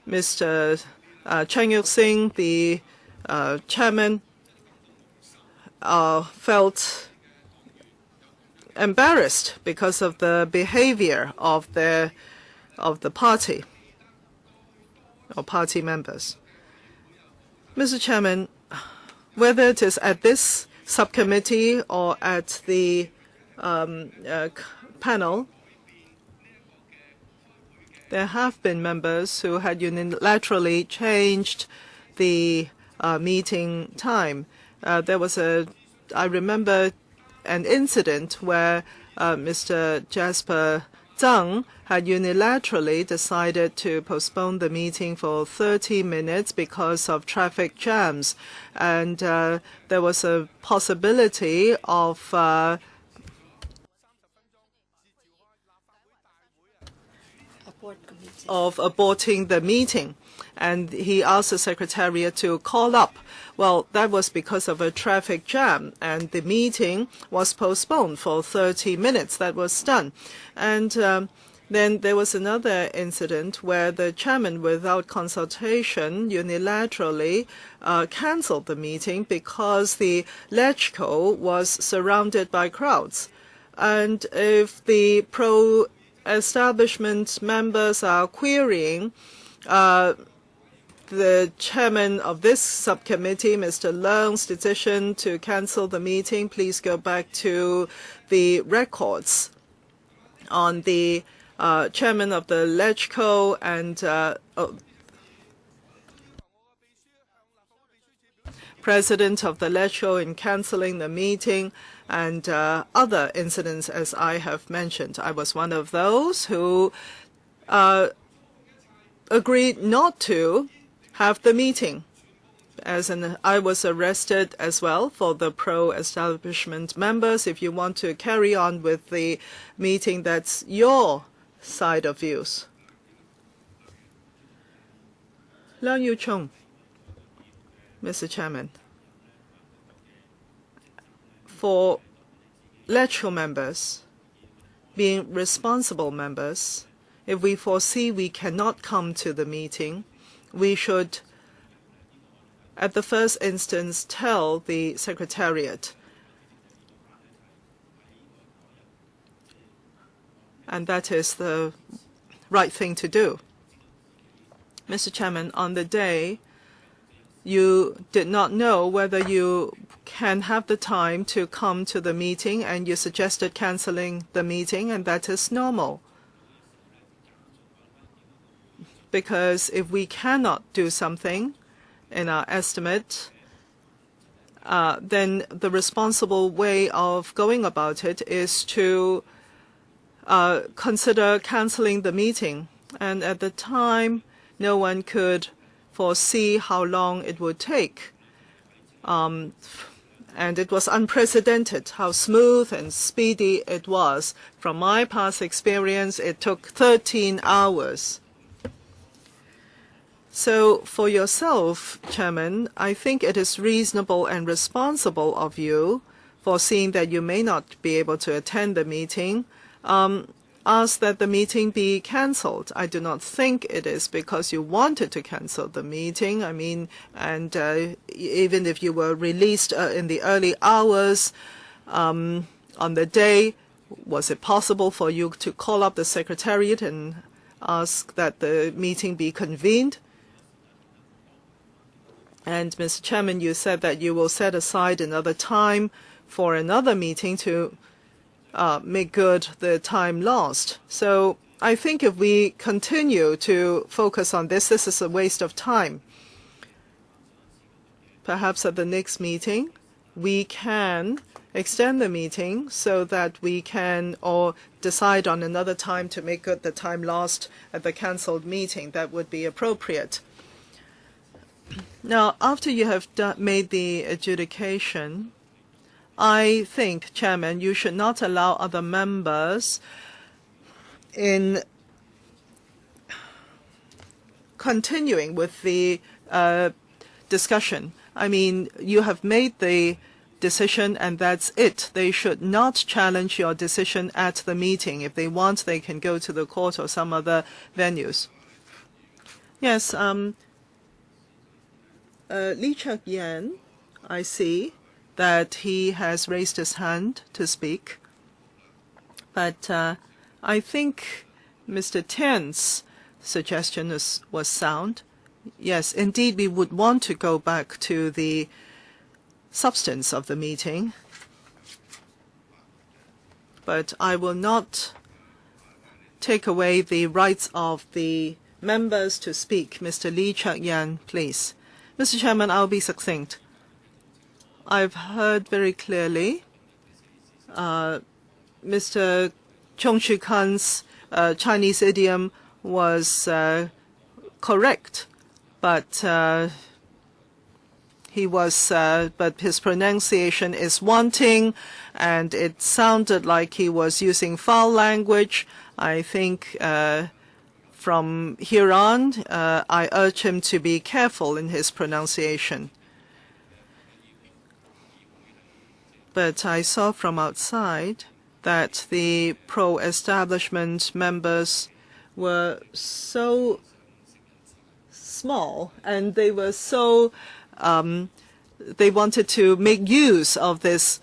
[SPEAKER 2] Mr. Cheng Yuk-sing, the chairman, felt embarrassed because of the behavior of the party or party members. Mr. Chairman, whether it is at this subcommittee or at the panel, there have been members who had unilaterally changed the meeting time. I remember an incident where Mr. Jasper Zhang had unilaterally decided to postpone the meeting for 30 minutes because of traffic jams. And there was a possibility of aborting the meeting. And he asked the Secretariat to call up. Well, that was because of a traffic jam, and the meeting was postponed for 30 minutes. That was done. And then there was another incident where the chairman, without consultation, unilaterally cancelled the meeting because the LegCo was surrounded by crowds. And if the pro-establishment members are querying the chairman of this subcommittee, Mr. Leung's decision to cancel the meeting, please go back to the records on the chairman of the LegCo and president of the LegCo in cancelling the meeting and other incidents, as I have mentioned. I was one of those who agreed not to have the meeting. I was arrested as well for the pro-establishment members. If you want to carry on with the meeting, that's your side of views. Leung Yu-chung, Mr. Chairman, for LegCo members being responsible members, if we foresee we cannot come to the meeting, we should, at the first instance, tell the Secretariat. And that is the right thing to do. Mr. Chairman, on the day, you did not know whether you can have the time to come to the meeting, and you suggested cancelling the meeting, and that is normal. Because if we cannot do something in our estimate, then the responsible way of going about it is to consider cancelling the meeting. And at the time, no one could foresee how long it would take. And it was unprecedented how smooth and speedy it was. From my past experience, it took 13 hours. So for yourself, Chairman, I think it is reasonable and responsible of you, foreseeing that you may not be able to attend the meeting, ask that the meeting be cancelled. I do not think it is because you wanted to cancel the meeting. I mean, and even if you were released in the early hours on the day, was it possible for you to call up the Secretariat and ask that the meeting be convened? And, Mr. Chairman, you said that you will set aside another time for another meeting to make good the time lost. So I think if we continue to focus on this, this is a waste of time. Perhaps at the next meeting, we can extend the meeting so that we can or decide on another time to make good the time lost at the cancelled meeting. That would be appropriate. Now, after you have made the adjudication, I think, Chairman, you should not allow other members in continuing with the discussion. I mean, you have made the decision and that's it. They should not challenge your decision at the meeting. If they want, they can go to the court or some other venues. Yes, Lee Chuk-yan, I see that he has raised his hand to speak. But I think Mr. Tian's suggestion was sound. Yes, indeed, we would want to go back to the substance of the meeting, but I will not take away the rights of the members to speak. Mr. Lee Cheuk-yan, please. Mr. Chairman, I'll be succinct. I've heard very clearly Mr. Chung Choo-kan's Chinese idiom was correct, but but his pronunciation is wanting, and it sounded like he was using foul language. I think from here on, I urge him to be careful in his pronunciation. But I saw from outside that the pro-establishment members were so small, and they were so they wanted to make use of this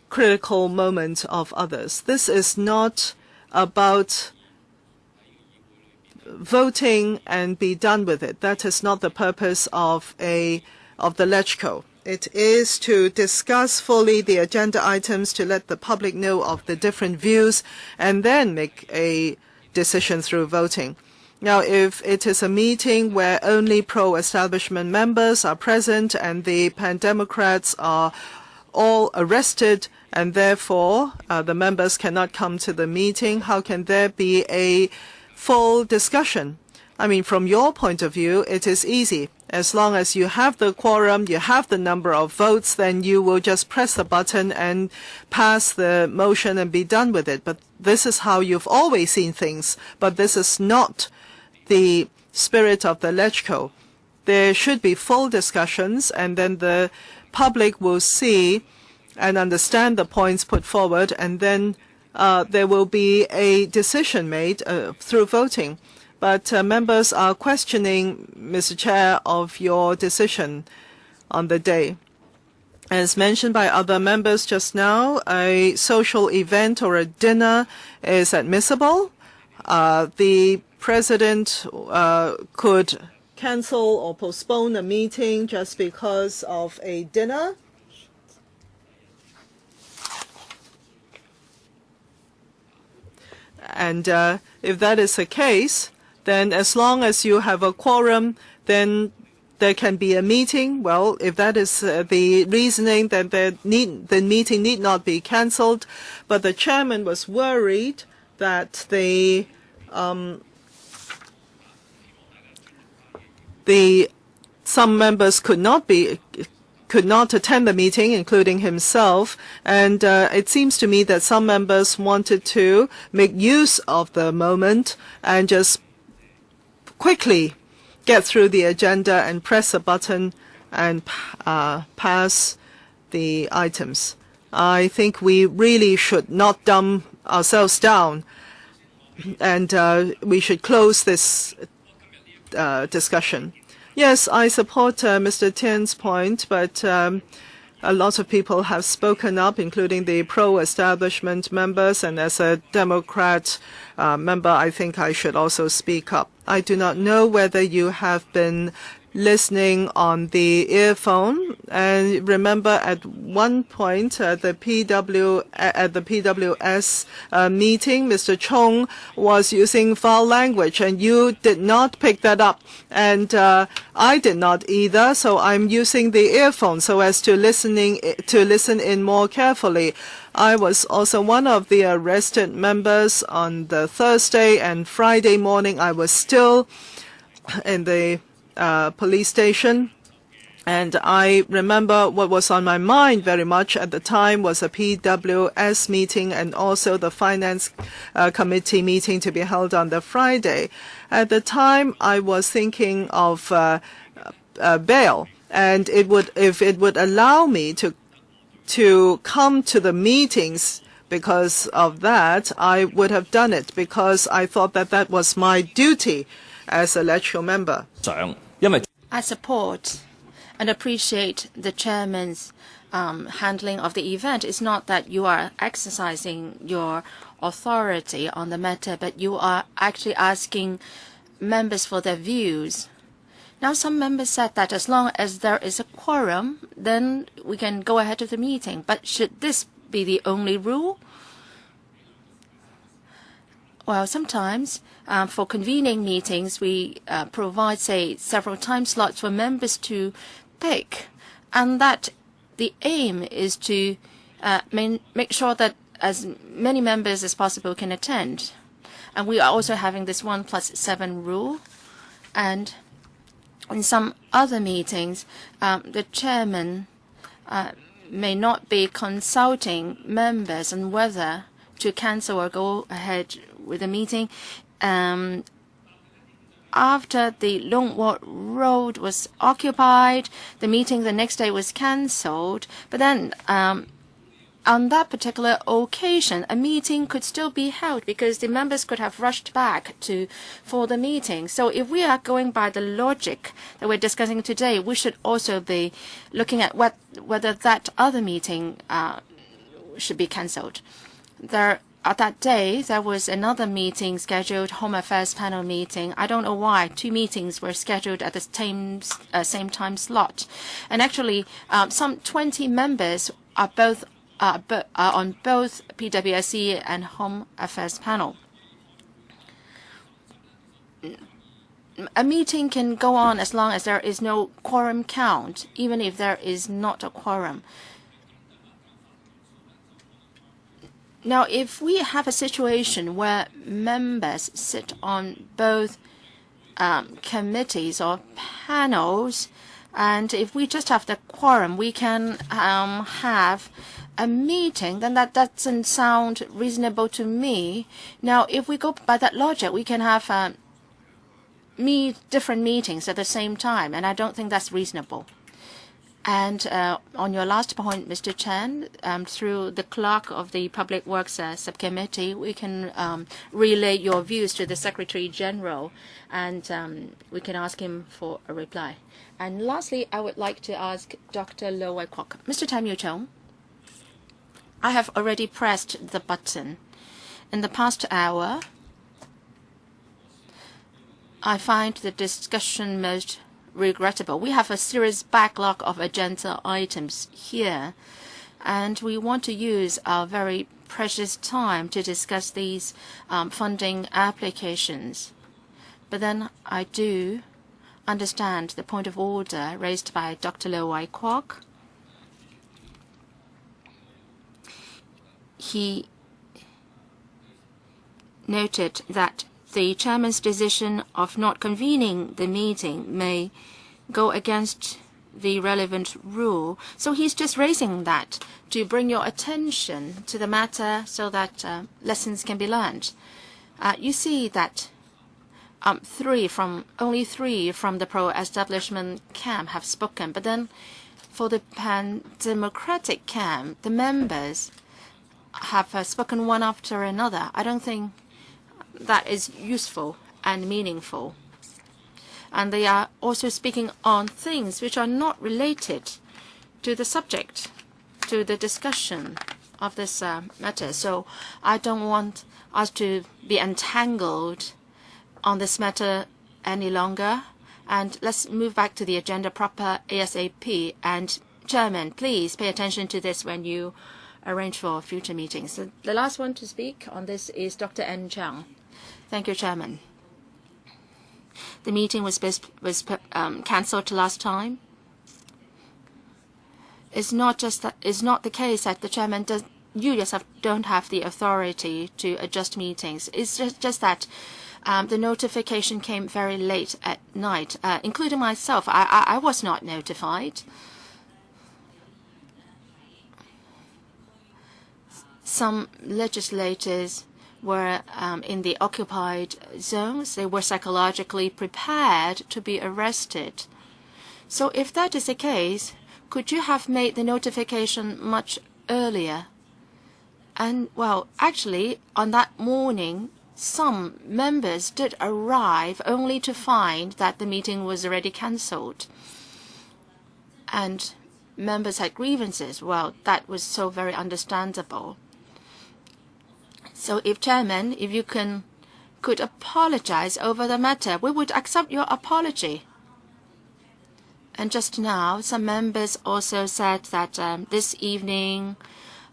[SPEAKER 2] critical moment of others. This is not about voting and be done with it. That is not the purpose of the LegCo. It is to discuss fully the agenda items, to let the public know of the different views, and then make a decision through voting. Now, if it is a meeting where only pro-establishment members are present and the Pan-Democrats are all arrested, and therefore the members cannot come to the meeting, how can there be a full discussion? I mean, from your point of view, it is easy. As long as you have the quorum, you have the number of votes, then you will just press the button and pass the motion and be done with it. But this is how you've always seen things. But this is not the spirit of the LegCo. There should be full discussions, and then the public will see and understand the points put forward, and then there will be a decision made through voting. But members are questioning, Mr. Chair, of your decision on the day. As mentioned by other members just now, a social event or a dinner is admissible. The President could cancel or postpone a meeting just because of a dinner. And if that is the case, then as long as you have a quorum, then there can be a meeting. Well, if that is the reasoning, then the meeting need not be cancelled. But the chairman was worried that some members could not attend the meeting, including himself, and it seems to me that some members wanted to make use of the moment and just quickly get through the agenda and press a button and pass the items. I think we really should not dumb ourselves down, and we should close this discussion. Yes, I support Mr. Tian's point, but a lot of people have spoken up, including the pro-establishment members, and as a Democrat member, I think I should also speak up. I do not know whether you have been listening on the earphone, and remember at one point at the PWS meeting, Mr. Chung was using foul language, and you did not pick that up, and I did not either. So I'm using the earphone so as to listen in more carefully. I was also one of the arrested members on the Thursday, and Friday morning I was still in the police station, and I remember what was on my mind very much at the time was a PWS meeting and also the Finance Committee meeting to be held on the Friday. At the time, I was thinking of bail, and if it would allow me to come to the meetings because of that, I would have done it, because I thought that that was my duty as a LegCo member.
[SPEAKER 1] I support and appreciate the chairman's handling of the event. It's not that you are exercising your authority on the matter, but you are actually asking members for their views. Now, some members said that as long as there is a quorum, then we can go ahead with the meeting. But should this be the only rule? Well, sometimes for convening meetings, we provide, say, several time slots for members to pick, and that the aim is to make sure that as many members as possible can attend. And we are also having this 1+7 rule. And in some other meetings, the chairman may not be consulting members on whether to cancel or go ahead with the meeting. After the Long Wharf Road was occupied, the meeting the next day was cancelled. But then on that particular occasion, a meeting could still be held because the members could have rushed back for the meeting. So if we are going by the logic that we're discussing today, we should also be looking at whether that other meeting should be cancelled. At that day, there was another meeting scheduled, Home Affairs Panel meeting. I don't know why 2 meetings were scheduled at the same time slot. And actually, some 20 members are on both PWSC and Home Affairs Panel. A meeting can go on as long as there is no quorum count, even if there is not a quorum. Now, if we have a situation where members sit on both committees or panels, and if we just have the quorum, we can have a meeting, then that doesn't sound reasonable to me. Now, if we go by that logic, we can have different meetings at the same time, and I don't think that's reasonable. And on your last point, Mr. Chen, through the clerk of the Public Works Subcommittee, we can relay your views to the Secretary General, and we can ask him for a reply. And lastly, I would like to ask Dr. Low Wai Kwok. Mr. Tam Yu Chung, I have already pressed the button. In the past hour, I find the discussion most regrettable. We have a serious backlog of agenda items here, and we want to use our very precious time to discuss these funding applications. But then I do understand the point of order raised by Dr. Low Wai Kwok. He noted that the chairman's decision of not convening the meeting may go against the relevant rule. So he's just raising that to bring your attention to the matter so that lessons can be learned. You see that only three from the pro-establishment camp have spoken, but then for the pan-democratic camp, the members have spoken one after another. I don't think that is useful and meaningful. And they are also speaking on things which are not related to the subject, to the discussion of this matter. So I don't want us to be entangled on this matter any longer. And let's move back to the agenda proper ASAP. And Chairman, please pay attention to this when you arrange for future meetings. So the last one to speak on this is Dr. N. Chang. Thank you, Chairman. The meeting was cancelled last time. It's not the case that the chairman you yourself don't have the authority to adjust meetings. It's just that the notification came very late at night, including myself. I was not notified. Some legislators were in the occupied zones. They were psychologically prepared to be arrested. So if that is the case, could you have made the notification much earlier? And, well, actually, on that morning, some members did arrive only to find that the meeting was already cancelled. And members had grievances. Well, that was so very understandable. So if Chairman, if you could apologize over the matter, we would accept your apology. And just now, some members also said that this evening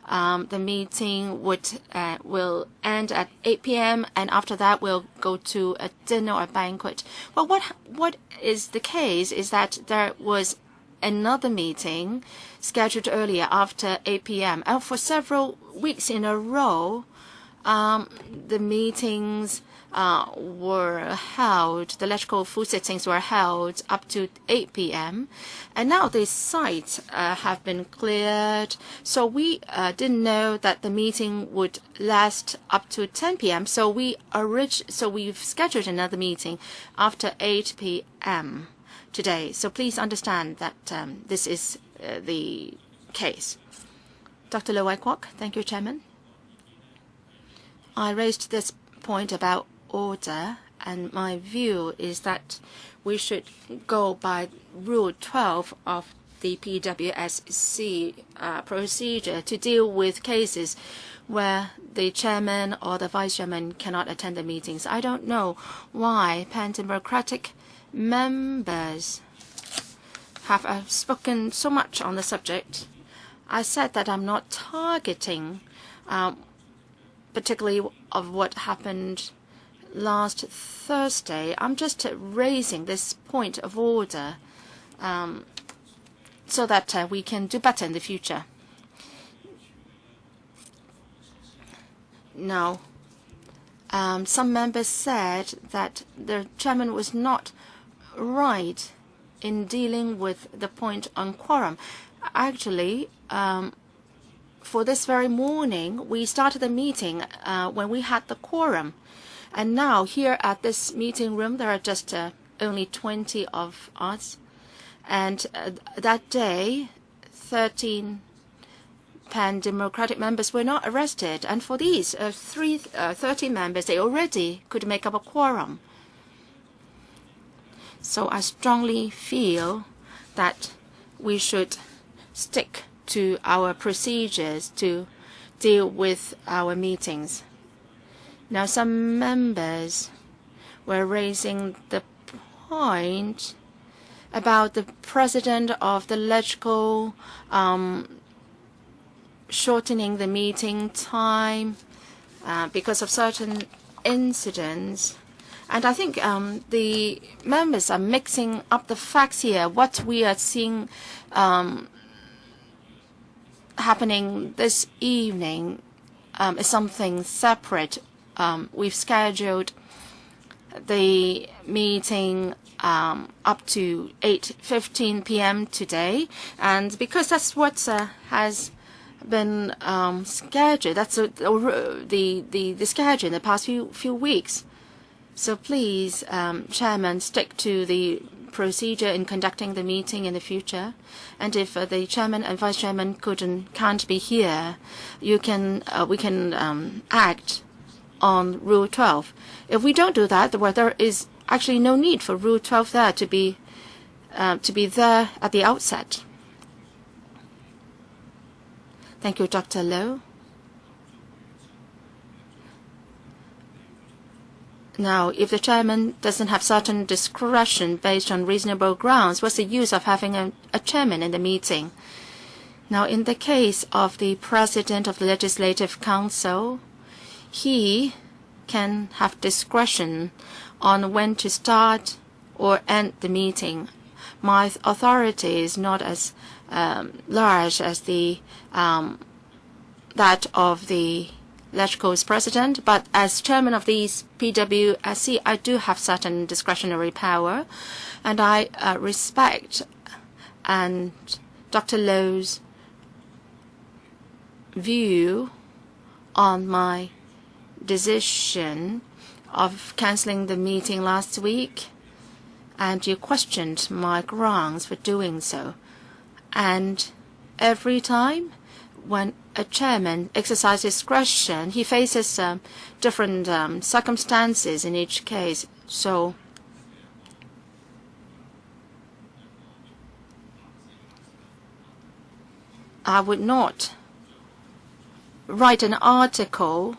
[SPEAKER 1] the meeting will end at 8 p.m. and after that we'll go to a dinner or banquet. Well, what is the case is that there was another meeting scheduled earlier after 8 p.m. And for several weeks in a row, the meetings were held, the electrical food sittings were held up to 8 p.m. And now the sites have been cleared. So we didn't know that the meeting would last up to 10 p.m. So we've scheduled another meeting after 8 p.m. today. So please understand that this is the case. Dr. Lo Wai Kwok, thank you, Chairman. I raised this point about order, and my view is that we should go by Rule 12 of the PWSC procedure to deal with cases where the chairman or the vice chairman cannot attend the meetings. I don't know why pan-democratic members have spoken so much on the subject. I said that I'm not targeting particularly of what happened last Thursday. I'm just raising this point of order so that we can do better in the future. Now, some members said that the chairman was not right in dealing with the point on quorum. Actually, for this very morning, we started the meeting when we had the quorum. And now here at this meeting room, there are just only 20 of us. And that day, 13 pan-democratic members were not arrested. And for these 30 members, they already could make up a quorum. So I strongly feel that we should stick to our procedures to deal with our meetings. Now, some members were raising the point about the president of the LegCo shortening the meeting time because of certain incidents. And I think the members are mixing up the facts here. What we are seeing happening this evening is something separate. We've scheduled the meeting up to 8:15 p.m. today, and because that's what has been scheduled, that's the schedule in the past few weeks. So please, Chairman, stick to the procedure in conducting the meeting in the future. And if the chairman and vice chairman can't be here, we can act on Rule 12. If we don't do that, well, there is actually no need for Rule 12 there to be there at the outset. Thank you, Dr. Lo. Now, if the chairman doesn't have certain discretion based on reasonable grounds, what's the use of having a chairman in the meeting? Now, in the case of the president of the Legislative Council, he can have discretion on when to start or end the meeting. My authority is not as large as that of the LegCo's president, but as chairman of the PWSC, I do have certain discretionary power, and I respect and Dr. Lo's view on my decision of cancelling the meeting last week, and you questioned my grounds for doing so. And every time when a chairman exercises discretion, he faces different circumstances in each case. So I would not write an article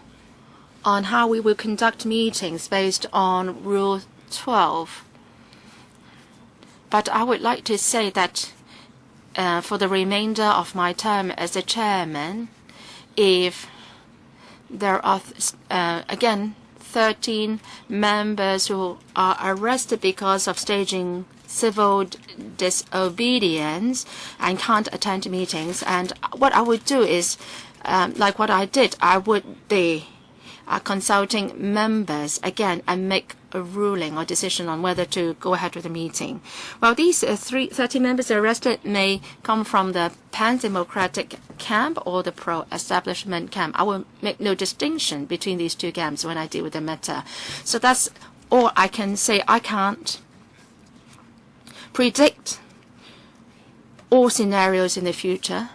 [SPEAKER 1] on how we will conduct meetings based on Rule 12. But I would like to say that for the remainder of my term as a chairman, if there are, again, 13 members who are arrested because of staging civil disobedience and can't attend meetings, and what I would do is, like what I did, I would be consulting members again and make a ruling or decision on whether to go ahead with the meeting. Well, these 30 members arrested may come from the pan-democratic camp or the pro-establishment camp. I will make no distinction between these two camps when I deal with the matter. So that's all I can say. I can't predict all scenarios in the future.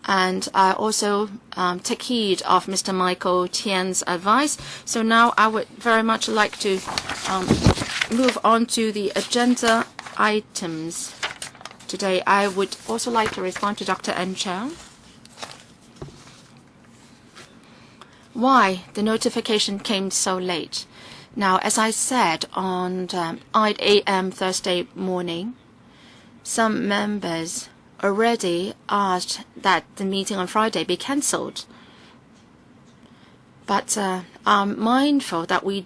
[SPEAKER 1] And I also take heed of Mr. Michael Tian's advice. So now I would very much like to move on to the agenda items today. I would also like to respond to Dr. N. Chang. Why the notification came so late? Now, as I said on 8 a.m. Thursday morning, some members already asked that the meeting on Friday be cancelled. But I'm mindful that we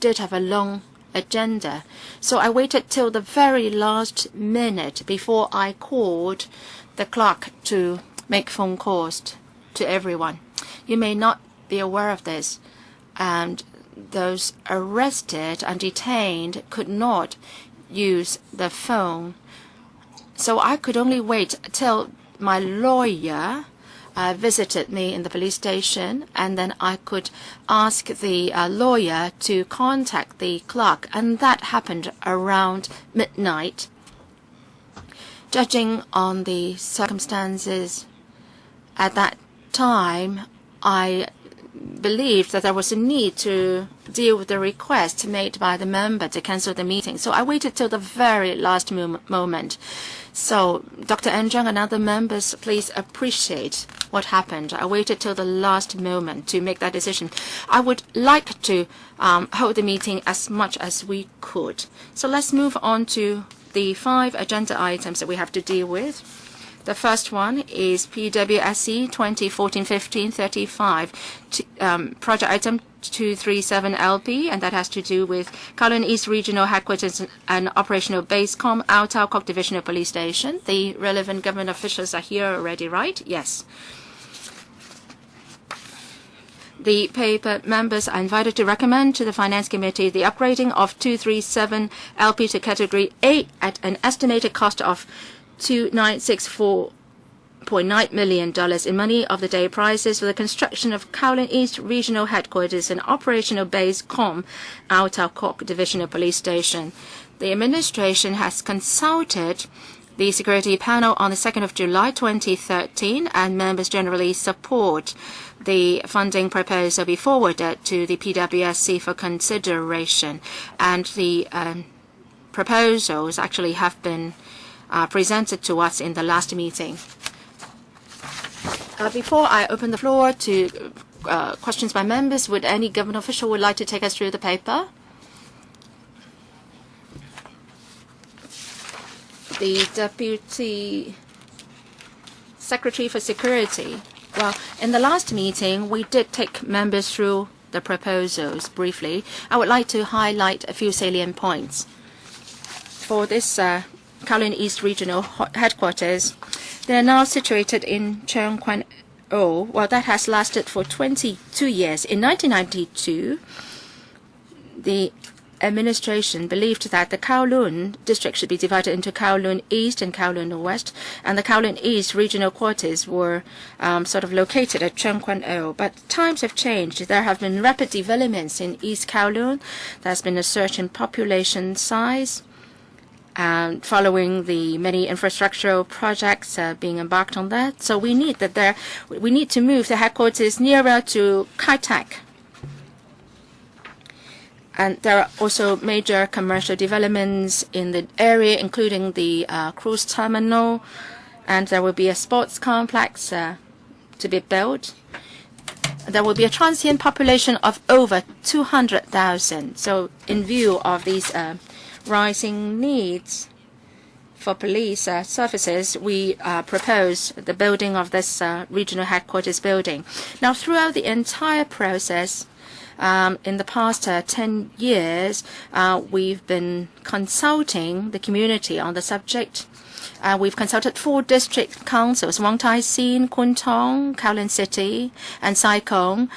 [SPEAKER 1] did have a long agenda. So I waited till the very last minute before I called the clerk to make phone calls to everyone. You may not be aware of this, and those arrested and detained could not use the phone. So I could only wait till my lawyer visited me in the police station, and then I could ask the lawyer to contact the clerk, and that happened around midnight. Judging on the circumstances at that time, I believed that there was a need to deal with the request made by the member to cancel the meeting. So I waited till the very last moment. So Dr. N. Zhang and other members, please appreciate what happened. I waited till the last moment to make that decision. I would like to hold the meeting as much as we could. So let's move on to the 5 agenda items that we have to deal with. The first one is PWSC 2014-15-35, project item 237LP, and that has to do with Kowloon East Regional Headquarters and operational Base-cum-Ngau Divisional Police Station. The relevant government officials are here already, right? Yes. The paper members are invited to recommend to the Finance Committee the upgrading of 237LP to Category A at an estimated cost of $2964.9 million in money of the day prices for the construction of Kowloon East Regional Headquarters and operational Base-cum-Ngau Divisional Police Station. The administration has consulted the security panel on the 2nd of July 2013, and members generally support the funding proposal be forwarded to the PWSC for consideration. And the proposals actually have been presented to us in the last meeting. Before I open the floor to questions by members, would any government official would like to take us through the paper? The Deputy Secretary for Security. Well, in the last meeting, we did take members through the proposals briefly. I would like to highlight a few salient points. For this Kowloon East Regional Headquarters, they are now situated in Subcommittee. Well, that has lasted for 22 years. In 1992, the administration believed that the Kowloon district should be divided into Kowloon East and Kowloon West, and the Kowloon East regional quarters were sort of located at Subcommittee. But times have changed. There have been rapid developments in East Kowloon. There's been a surge in population size, and following the many infrastructural projects being embarked on that. So we need to move the headquarters nearer to Kai Tak. And there are also major commercial developments in the area, including the cruise terminal, and there will be a sports complex to be built. there will be a transient population of over 200,000. So in view of these rising needs for police services, we propose the building of this regional headquarters building. Now, throughout the entire process, in the past 10 years, we've been consulting the community on the subject. We've consulted 4 district councils, Wong Tai Sin, Kwun Tong, Kowloon City, and Sai Kung.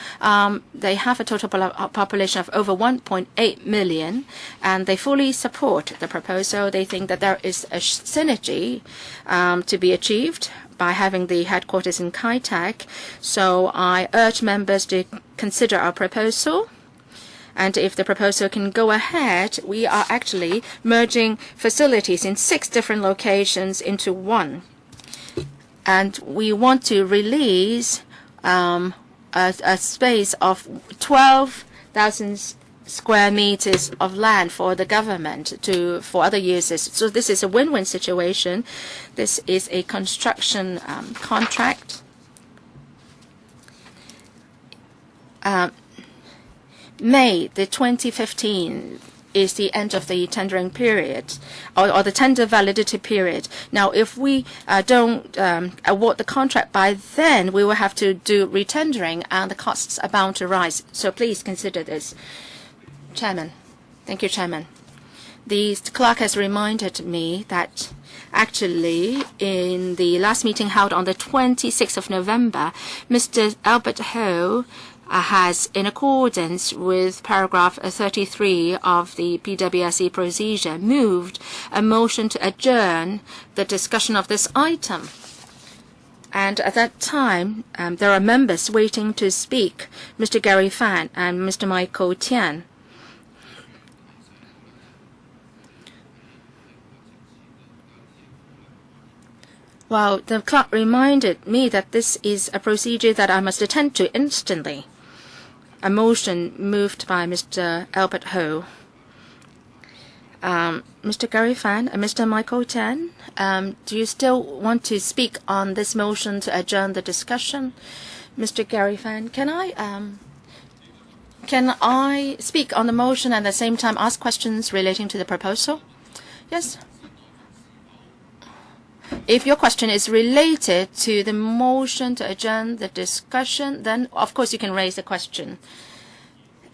[SPEAKER 1] They have a total population of over 1.8 million, and they fully support the proposal. They think that there is a synergy to be achieved by having the headquarters in Kai Tak. So I urge members to consider our proposal. And if the proposal can go ahead, we are actually merging facilities in 6 different locations into one. And we want to release a space of 12,000 square meters of land for the government for other uses. So this is a win-win situation. This is a construction contract. May the 2015 is the end of the tendering period or the tender validity period. Now, if we don't award the contract by then, we will have to do retendering and the costs are bound to rise. So please consider this. Chairman. Thank you, Chairman. The clerk has reminded me that actually in the last meeting held on the 26th of November, Mr. Albert Ho has, in accordance with paragraph 33 of the PWSC procedure, moved a motion to adjourn the discussion of this item. And at that time, there are members waiting to speak, Mr. Gary Fan and Mr. Michael Tian. Well, the clerk reminded me that this is a procedure that I must attend to instantly. A motion moved by Mr. Albert Ho. Mr. Gary Fan and Mr. Michael Tian, do you still want to speak on this motion to adjourn the discussion? Mr. Gary Fan, can I speak on the motion and at the same time ask questions relating to the proposal? Yes. If your question is related to the motion to adjourn the discussion, then of course you can raise the question.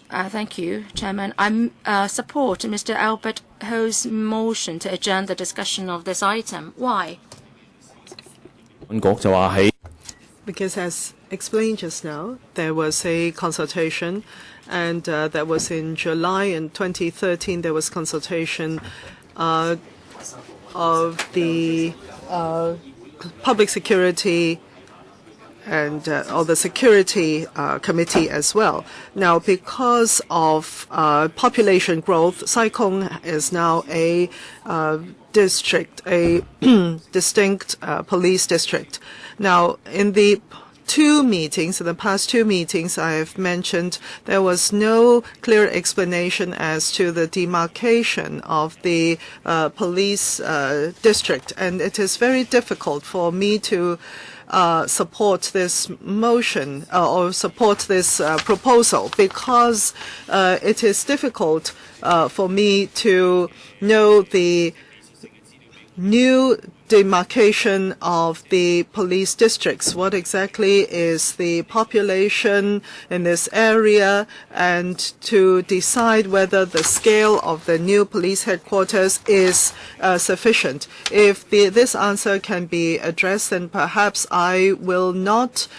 [SPEAKER 1] Thank you, Chairman. I support Mr. Albert Ho's motion to adjourn the discussion of this item. Why?
[SPEAKER 2] Because as explained just now, there was a consultation, and that was in July in 2013. There was consultation of the Public Security and or the Security Committee as well. Now, because of population growth, Sai Kung is now a district, a distinct police district. Now, in the past two meetings I have mentioned, there was no clear explanation as to the demarcation of the police district, and it is very difficult for me to support this motion or support this proposal, because it is difficult for me to know the new demarcation of the police districts. What exactly is the population in this area, and to decide whether the scale of the new police headquarters is sufficient. If this answer can be addressed, then perhaps I will not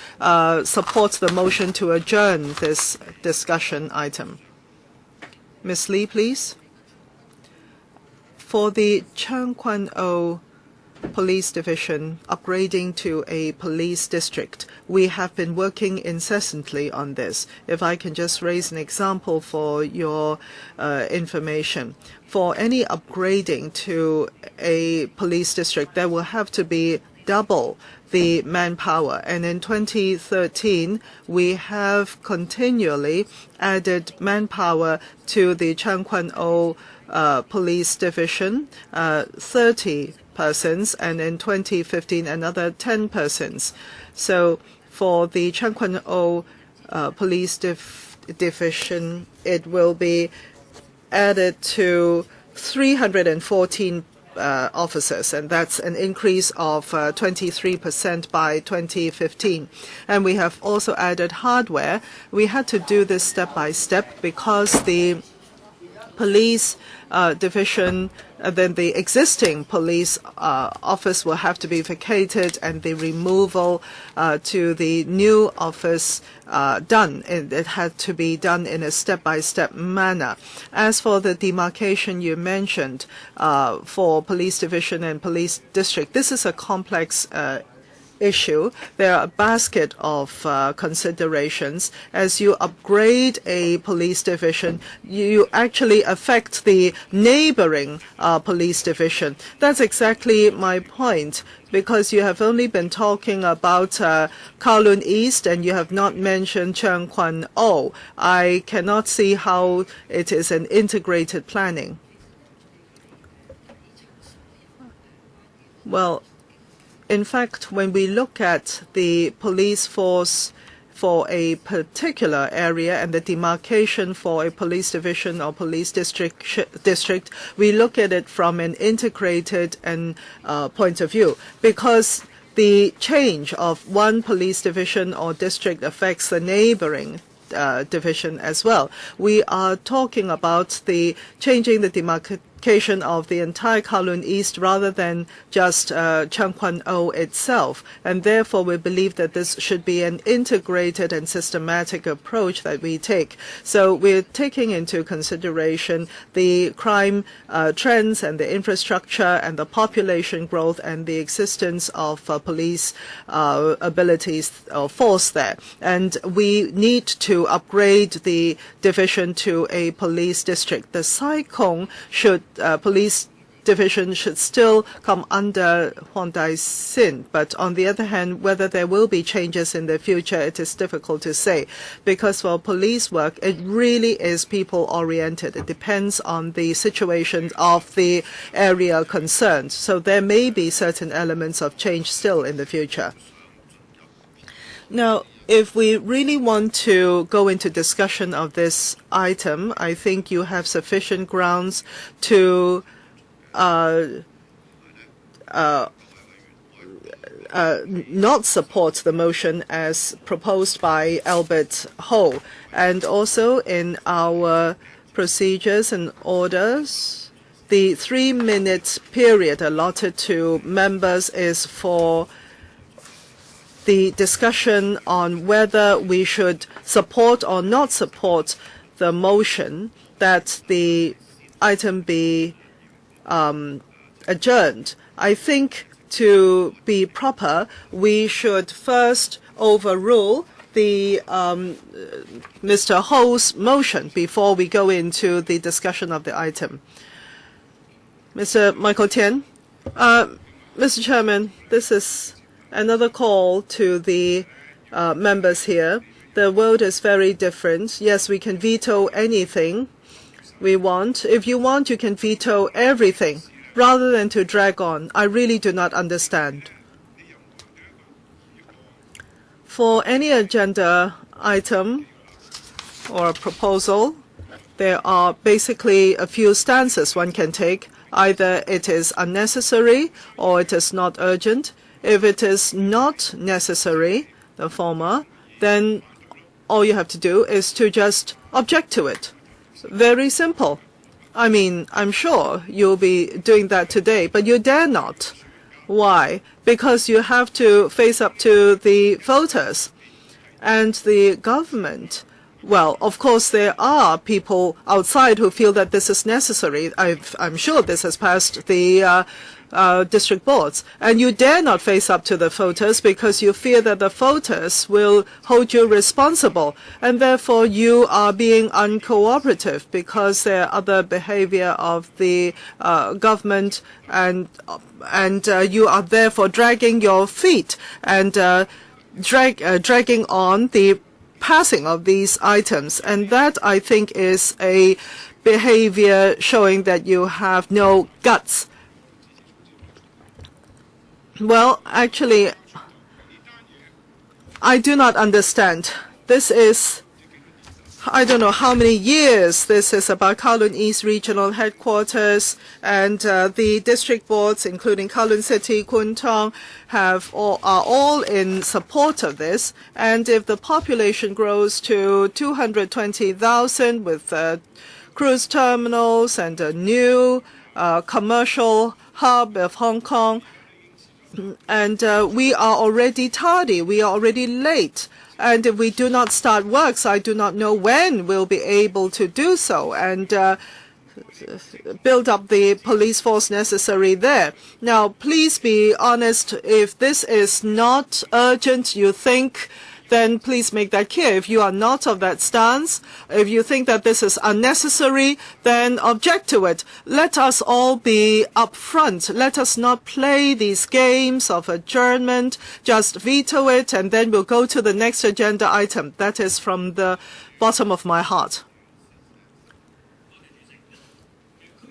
[SPEAKER 2] support the motion to adjourn this discussion item. Ms. Lee, please. For the Chang-Kwan-O Police Division upgrading to a police district, we have been working incessantly on this. If I can just raise an example for your information. For any upgrading to a police district, there will have to be double the manpower. And in 2013, we have continually added manpower to the Chang-Kwan-O Police Division, 30 persons, and in 2015 another 10 persons. So for the Chang-Kwan-O police division, it will be added to 314 officers, and that's an increase of 23% by 2015. And we have also added hardware. We had to do this step by step because the police division, then the existing police office will have to be vacated and the removal to the new office done. It had to be done in a step-by-step manner. As for the demarcation you mentioned for police division and police district, this is a complex issue. There are a basket of considerations. As you upgrade a police division, you actually affect the neighboring police division. That's exactly my point, because you have only been talking about Kowloon East and you have not mentioned Peng-Kwan-O. I cannot see how it is an integrated planning. Well, in fact, when we look at the police force for a particular area and the demarcation for a police division or police district, we look at it from an integrated point of view, because the change of one police division or district affects the neighboring division as well. We are talking about the changing the demarcation of the entire Kowloon East rather than just Peng-Kwan-O itself, and therefore we believe that this should be an integrated and systematic approach that we take. So we're taking into consideration the crime trends and the infrastructure and the population growth and the existence of police abilities or force there, and we need to upgrade the division to a police district. The Sai Kung police division should still come under Huang Dai-sin, but on the other hand, whether there will be changes in the future, it is difficult to say, because for police work, it really is people-oriented. It depends on the situation of the area concerned, so there may be certain elements of change still in the future. Now, if we really want to go into discussion of this item, I think you have sufficient grounds to not support the motion as proposed by Albert Ho. And also in our procedures and orders, the 3-minute period allotted to members is for the discussion on whether we should support or not support the motion that the item be adjourned. I think to be proper, we should first overrule the Mr. Ho's motion before we go into the discussion of the item. Mr. Michael Tian. Mr. Chairman, this is another call to the members here. The world is very different. Yes, we can veto anything we want. If you want, you can veto everything rather than to drag on. I really do not understand. For any agenda item or proposal, there are basically a few stances one can take. Either it is unnecessary or it is not urgent. If it is not necessary, the former, then all you have to do is to just object to it. Very simple. I mean, I'm sure you'll be doing that today, but you dare not. Why? Because you have to face up to the voters and the government. Well, of course, there are people outside who feel that this is necessary. I'm sure this has passed the district boards. And you dare not face up to the voters because you fear that the voters will hold you responsible. And therefore, you are being uncooperative because there are other behavior of the government, and you are therefore dragging your feet and dragging on the passing of these items. And that, I think, is a behavior showing that you have no guts. Well, actually, I do not understand this is, I don't know how many years this is about Kowloon East Regional Headquarters, and the district boards, including Kowloon City, Kwun Tong, are all in support of this. And if the population grows to 220,000 with cruise terminals and a new commercial hub of Hong Kong, and we are already tardy, we are already late. And if we do not start works, I do not know when we'll be able to do so and build up the police force necessary there. Now, please be honest. If this is not urgent, you think, then please make that clear. If you are not of that stance, if you think that this is unnecessary, then object to it. Let us all be upfront. Let us not play these games of adjournment. Just veto it, and then we'll go to the next agenda item. That is from the bottom of my heart.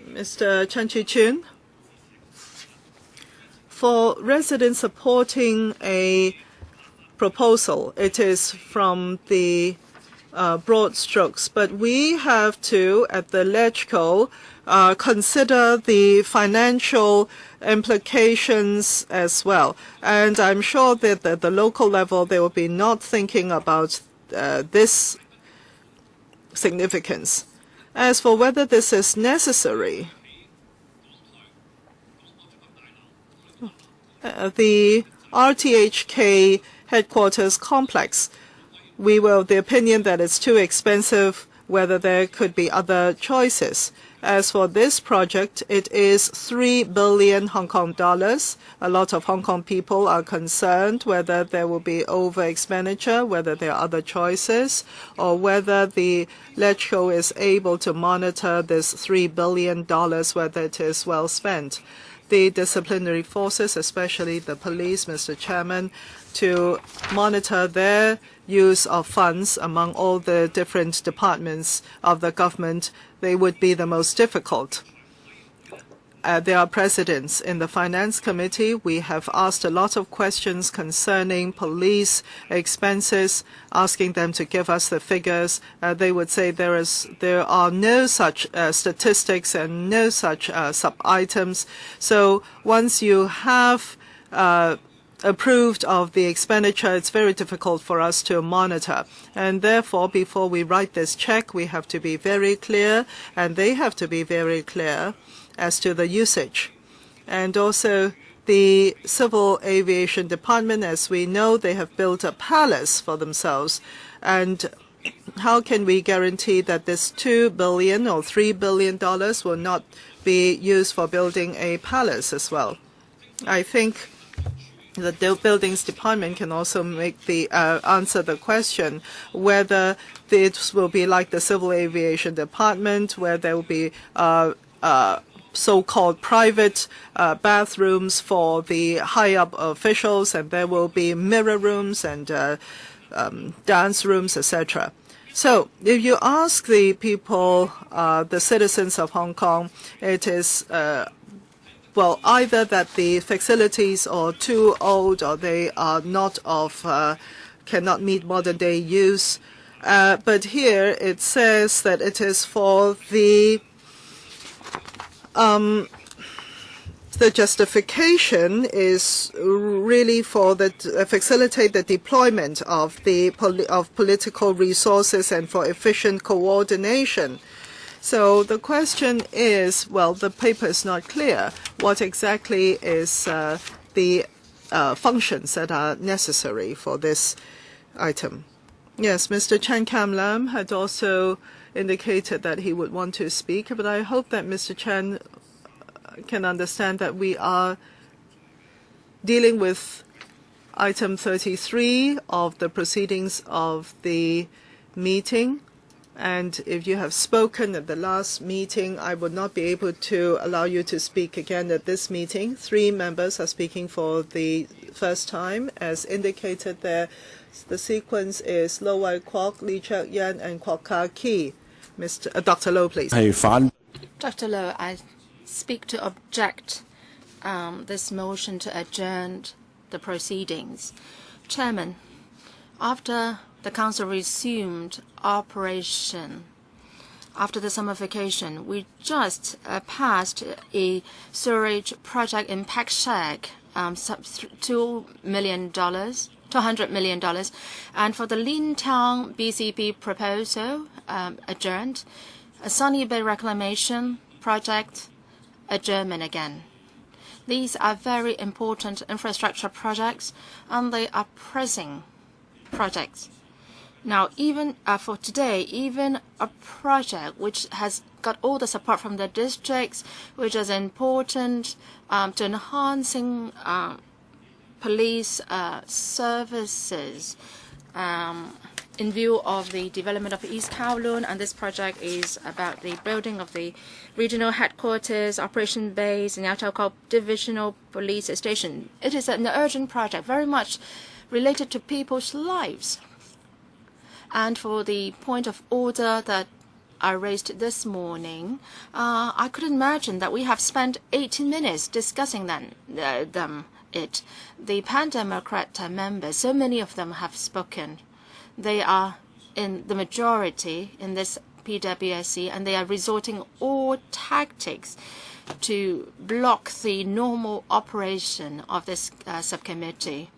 [SPEAKER 2] Mr. Chan Chi-chun, for residents supporting a proposal, it is from the broad strokes, but we have to, at the LegCo, consider the financial implications as well. And I'm sure that at the local level, they will be not thinking about this significance. As for whether this is necessary, the RTHK headquarters complex, we were of the opinion that it's too expensive, whether there could be other choices. As for this project, it is 3 billion Hong Kong dollars. A lot of Hong Kong people are concerned whether there will be over expenditure, whether there are other choices, or whether the LegCo is able to monitor this $3 billion, whether it is well spent. The disciplinary forces, especially the police, Mr. Chairman, to monitor their use of funds among all the different departments of the government, they would be the most difficult. There are presidents in the Finance Committee. We have asked a lot of questions concerning police expenses, asking them to give us the figures. They would say there are no such statistics and no such sub-items. So once you have approved of the expenditure, it's very difficult for us to monitor. And therefore, before we write this check, we have to be very clear, and they have to be very clear as to the usage. And also the Civil Aviation Department, as we know, they have built a palace for themselves. And how can we guarantee that this $2 billion or $3 billion will not be used for building a palace as well? I think the Buildings Department can also make the answer the question whether it will be like the Civil Aviation Department, where there will be so-called private bathrooms for the high-up officials, and there will be mirror rooms and dance rooms, etc. So if you ask the people, the citizens of Hong Kong, it is well, either that the facilities are too old or they are not of, cannot meet modern day use. But here it says that it is for the justification is really for the facilitate the deployment of the political resources and for efficient coordination. So the question is, well, the paper is not clear. What exactly is the functions that are necessary for this item? Yes, Mr. Chan Kam-lam had also indicated that he would want to speak, but I hope that Mr. Chan can understand that we are dealing with item 33 of the proceedings of the meeting. And if you have spoken at the last meeting, I would not be able to allow you to speak again at this meeting. 3 members are speaking for the first time. As indicated there, the sequence is Lo Wai Kwok, Lee Chek Yan, and Kwok Ka Ki. Dr. Lo, please.
[SPEAKER 1] Dr. Lo, I speak to object this motion to adjourn the proceedings. Chairman, after the Council resumed operation after the summer vacation. We just passed a sewerage project in Pak Shek, $200 million. And for the Lin Town BCP proposal, adjourned. A Sunny Bay Reclamation project, adjournment again. These are very important infrastructure projects, and they are pressing projects. Now, even for today, even a project which has got all the support from the districts, which is important to enhancing police services in view of the development of East Kowloon, and this project is about the building of the regional headquarters, operation base, and Yatao Divisional Police Station. It is an urgent project, very much related to people's lives. And for the point of order that I raised this morning, I could imagine that we have spent 18 minutes discussing them. The Pan-Democrat members, so many of them have spoken. They are in the majority in this PWSC, and they are resorting all tactics to block the normal operation of this subcommittee.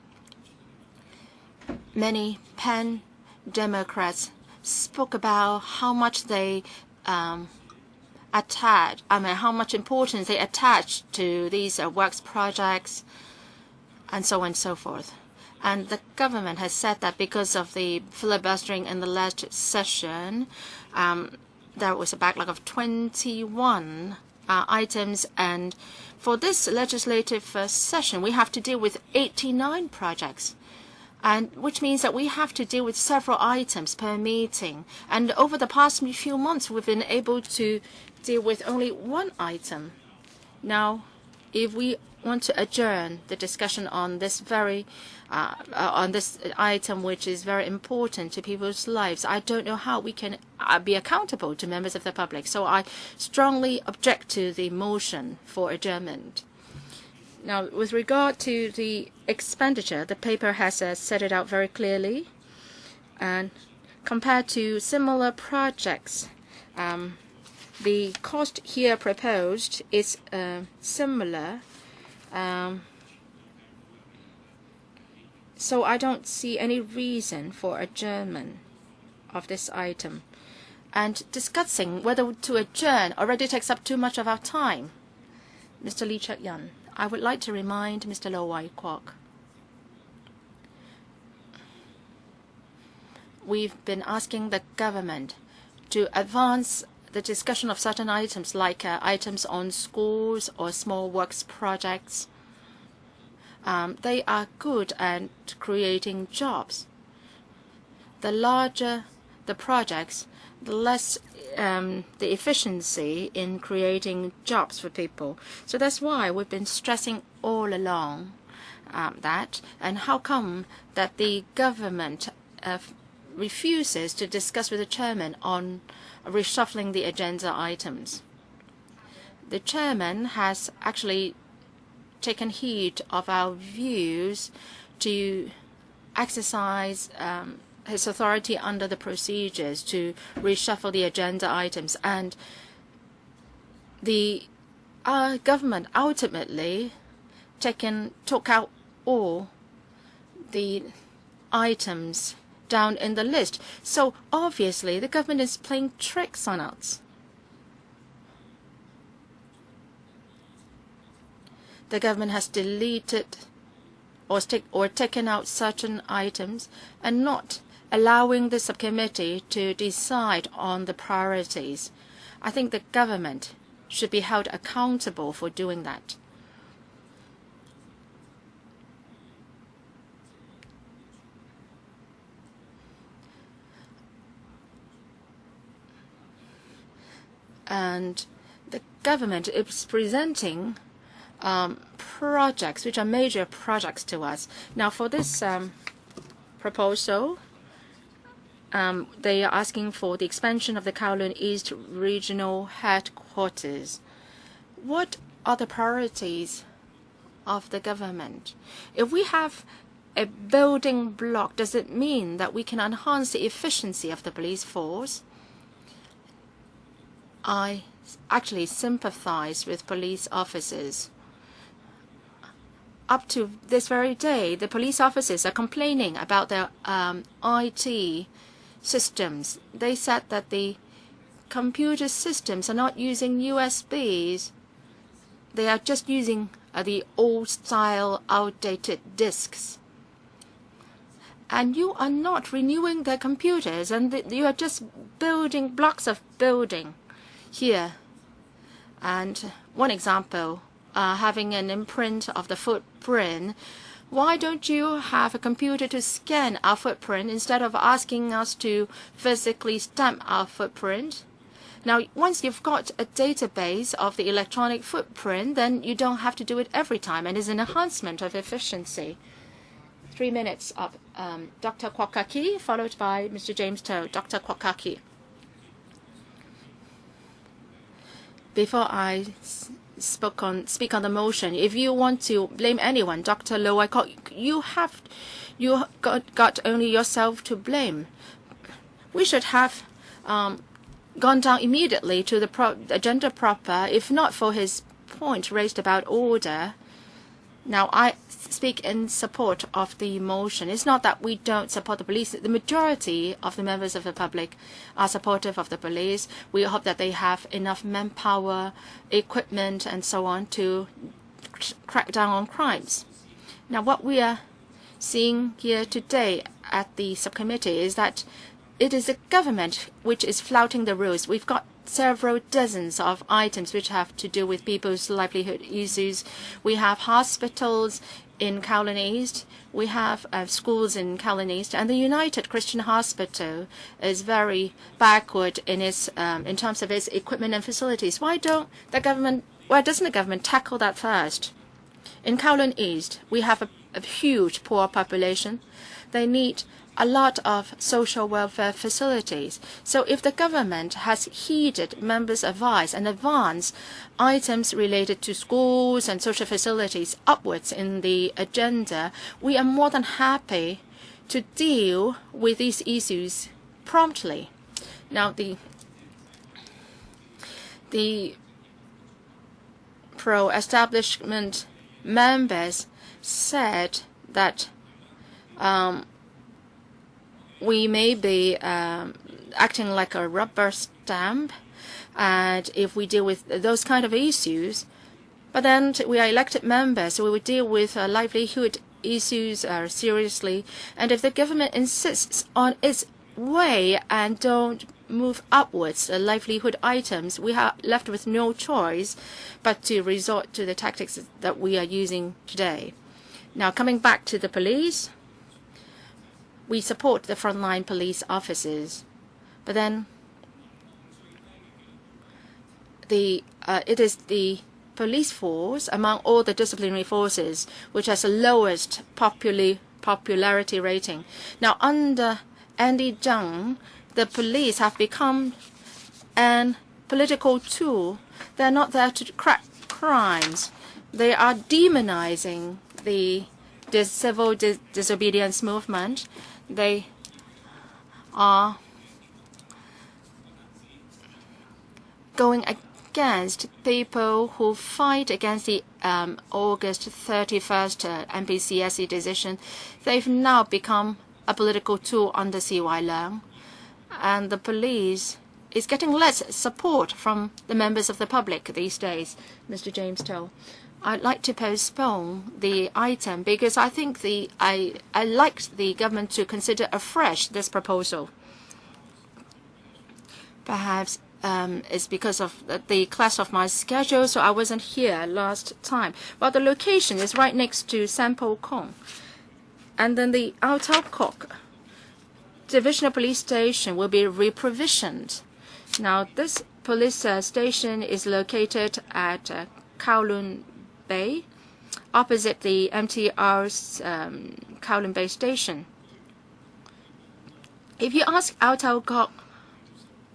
[SPEAKER 1] Many Pan-Democrats spoke about how much they how much importance they attach to these works projects, and so on and so forth. And the government has said that because of the filibustering in the last session, there was a backlog of 21 items, and for this legislative session, we have to deal with 89 projects, and which means that we have to deal with several items per meeting. And over the past few months, we've been able to deal with only one item. Now, if we want to adjourn the discussion on this item, which is very important to people's lives, I don't know how we can be accountable to members of the public. So I strongly object to the motion for adjournment. Now, with regard to the expenditure, the paper has set it out very clearly. And compared to similar projects, the cost here proposed is similar. So I don't see any reason for adjournment of this item. And discussing whether to adjourn already takes up too much of our time. Mr. Lee Chek-yan, I would like to remind Mr. Lo Wai-kwok. We've been asking the government to advance the discussion of certain items, like items on schools or small works projects. They are good at creating jobs. The larger the projects, the less the efficiency in creating jobs for people. So that's why we've been stressing all along that. And how come that the government refuses to discuss with the chairman on reshuffling the agenda items? The chairman has actually taken heed of our views to exercise his authority under the procedures to reshuffle the agenda items, and the government ultimately took out all the items down in the list. So obviously the government is playing tricks on us. The government has deleted or taken out certain items and not allowing the subcommittee to decide on the priorities. I think the government should be held accountable for doing that. And the government is presenting projects which are major projects to us. Now, for this proposal, they are asking for the expansion of the Kowloon East Regional Headquarters. What are the priorities of the government? If we have a building block, does it mean that we can enhance the efficiency of the police force? I actually sympathize with police officers. Up to this very day, the police officers are complaining about their IT systems. They said that the computer systems are not using USBs. They are just using the old-style, outdated disks. And you are not renewing their computers, and you are just building blocks of building here. And one example, having an imprint of the footprint. Why don't you have a computer to scan our footprint instead of asking us to physically stamp our footprint? Now, once you've got a database of the electronic footprint, then you don't have to do it every time, and it's an enhancement of efficiency. 3 minutes of Dr. Kwokaki, followed by Mr. James To. Dr. Kwokaki. Before I speak on the motion, if you want to blame anyone, Dr. Low, you got only yourself to blame. We should have gone down immediately to the agenda proper, if not for his point raised about order. Now, I speak in support of the motion. It's not that we don't support the police. The majority of the members of the public are supportive of the police. We hope that they have enough manpower, equipment, and so on to crack down on crimes. Now, what we are seeing here today at the subcommittee is that it is the government which is flouting the rules. We've got several dozens of items which have to do with people's livelihood issues. We have hospitals in Kowloon East. We have schools in Kowloon East, and the United Christian Hospital is very backward in terms of its equipment and facilities. Why doesn't the government tackle that first? In Kowloon East, we have a huge poor population. They need a lot of social welfare facilities. So if the government has heeded members' advice and advanced items related to schools and social facilities upwards in the agenda, we are more than happy to deal with these issues promptly. Now, the pro-establishment members said that we may be acting like a rubber stamp, and if we deal with those kind of issues, but then we are elected members, so we would deal with livelihood issues seriously. And if the government insists on its way and don't move upwards the livelihood items, we are left with no choice but to resort to the tactics that we are using today. Now, coming back to the police, we support the frontline police officers, but then it is the police force among all the disciplinary forces which has the lowest popularity rating. Now, under Andy Zhang, the police have become a political tool. They're not there to crack crimes. They are demonizing the civil disobedience movement. They are going against people who fight against the August 31st PWSC decision. They've now become a political tool under CY Leung, and the police is getting less support from the members of the public these days. Mr. James To. I'd like to postpone the item because I think I like the government to consider afresh this proposal. Perhaps it's because of the clash of my schedule, so I wasn't here last time. Well, the location is right next to Sampo Kong. And then the Outer Kok Divisional Police Station will be reprovisioned. Now, this police station is located at Kowloon Bay, opposite the MTR's Kowloon Bay Station. If you ask Outer Kok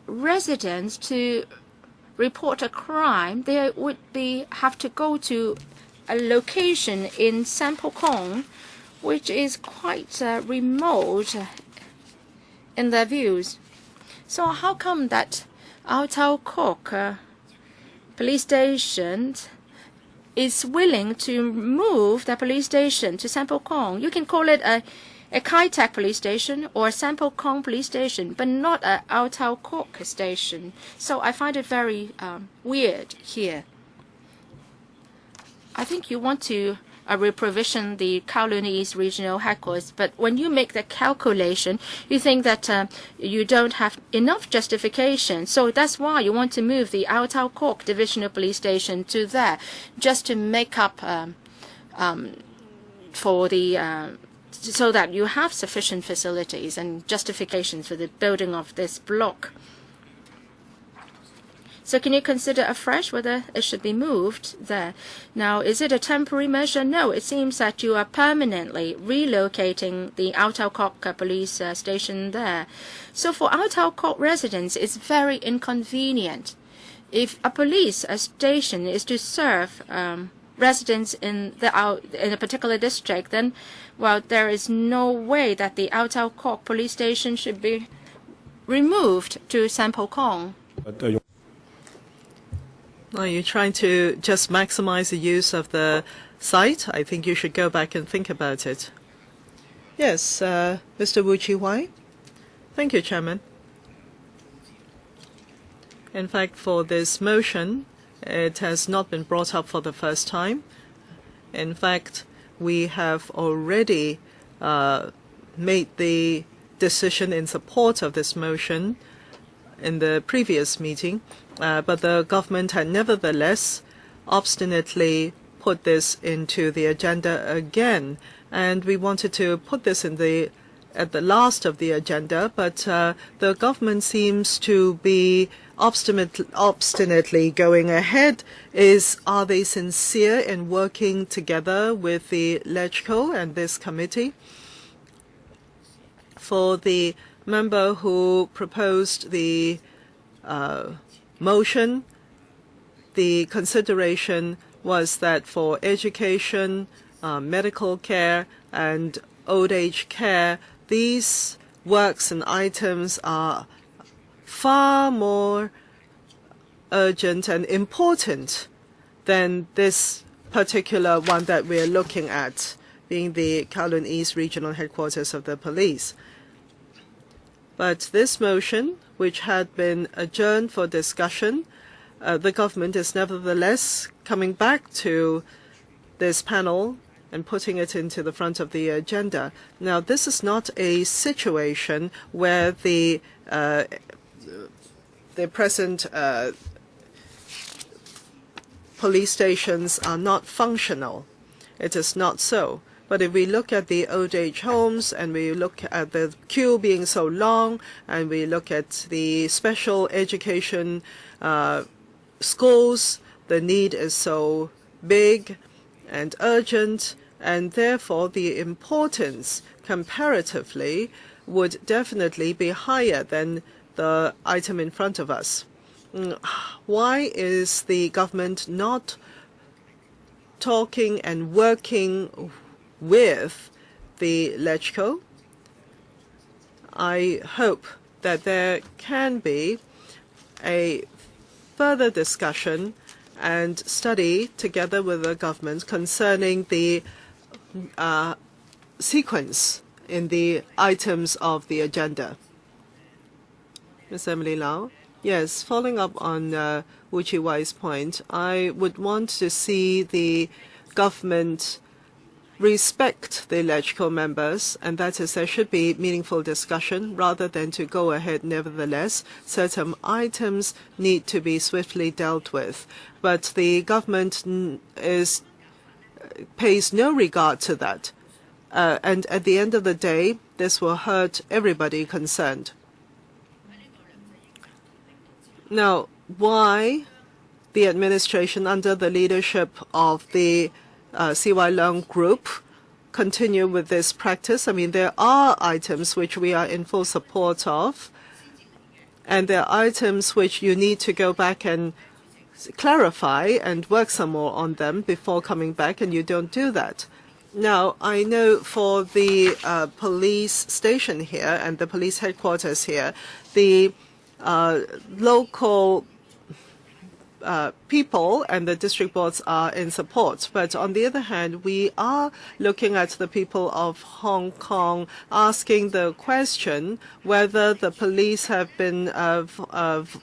[SPEAKER 1] residents to report a crime, they would have to go to a location in Sampo Kong which is quite remote in their views. So how come that Ao Tau Kok police station is willing to move the police station to Sampo Kong? You can call it a Kai Tak police station or a Sampo Kong police station, but not a Ao Tau Kok station. So I find it very weird here. I think you want to reprovision the Kowloon East Regional Headquarters, but when you make the calculation, you think that you don't have enough justification. So that's why you want to move the Ao Tau Kok Divisional Police Station to there, just to make up for the so that you have sufficient facilities and justifications for the building of this block. So can you consider afresh whether it should be moved there? Now, is it a temporary measure? No, it seems that you are permanently relocating the Ao Tau Kok police station there. So for Ao Tau Kok residents, it's very inconvenient. If a police station is to serve residents in a particular district, then, well, there is no way that the Ao Tau Kok police station should be removed to Sampo Kong.
[SPEAKER 2] Are you trying to just maximize the use of the site? I think you should go back and think about it. Yes, Mr. Wu Chi-Wai. Thank you, Chairman. In fact, for this motion, it has not been brought up for the first time. In fact, we have already made the decision in support of this motion in the previous meeting, but the government had nevertheless obstinately put this into the agenda again, and we wanted to put this in at the last of the agenda, but the government seems to be obstinately going ahead. Are they sincere in working together with the LegCo and this committee? For the member who proposed the motion, the consideration was that for education, medical care, and old age care, these works and items are far more urgent and important than this particular one that we are looking at, being the Kowloon East Regional Headquarters of the police. But this motion, which had been adjourned for discussion, the government is nevertheless coming back to this panel and putting it into the front of the agenda. Now, this is not a situation where the present police stations are not functional. It is not so. But if we look at the old age homes and we look at the queue being so long and we look at the special education schools, the need is so big and urgent, and therefore the importance comparatively would definitely be higher than the item in front of us. Why is the government not talking and working with the LegCo? I hope that there can be a further discussion and study together with the government concerning the sequence in the items of the agenda. Ms. Emily Lau? Yes, following up on Wu Chi-Wai's point, I would want to see the government respect the LegCo members, and that is there should be meaningful discussion rather than to go ahead nevertheless. Certain items need to be swiftly dealt with, but the government pays no regard to that. And at the end of the day, this will hurt everybody concerned. Now, why the administration under the leadership of the CY Leung Group continue with this practice? I mean, there are items which we are in full support of, and there are items which you need to go back and clarify and work some more on them before coming back, and you don't do that. Now, I know for the police station here and the police headquarters here, the local people and the district boards are in support. But on the other hand, we are looking at the people of Hong Kong asking the question whether the police have been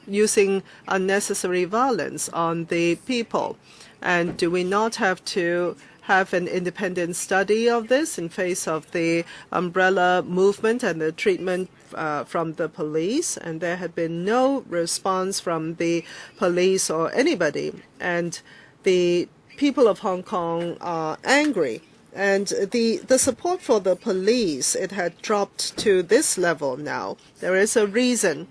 [SPEAKER 2] using unnecessary violence on the people. And do we not have to have an independent study of this in face of the umbrella movement and the treatment from the police? And there had been no response from the police or anybody. And the people of Hong Kong are angry. And the support for the police, it had dropped to this level now. There is a reason.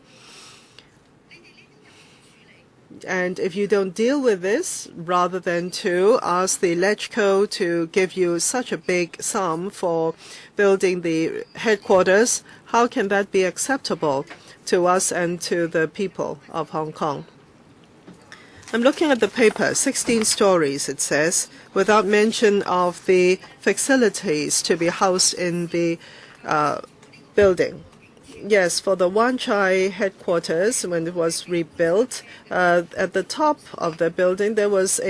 [SPEAKER 2] And if you don't deal with this, rather than to ask the LegCo to give you such a big sum for building the headquarters, how can that be acceptable to us and to the people of Hong Kong? I'm looking at the paper, 16 stories, it says, without mention of the facilities to be housed in the building. Yes, for the Wan Chai headquarters, when it was rebuilt, at the top of the building there was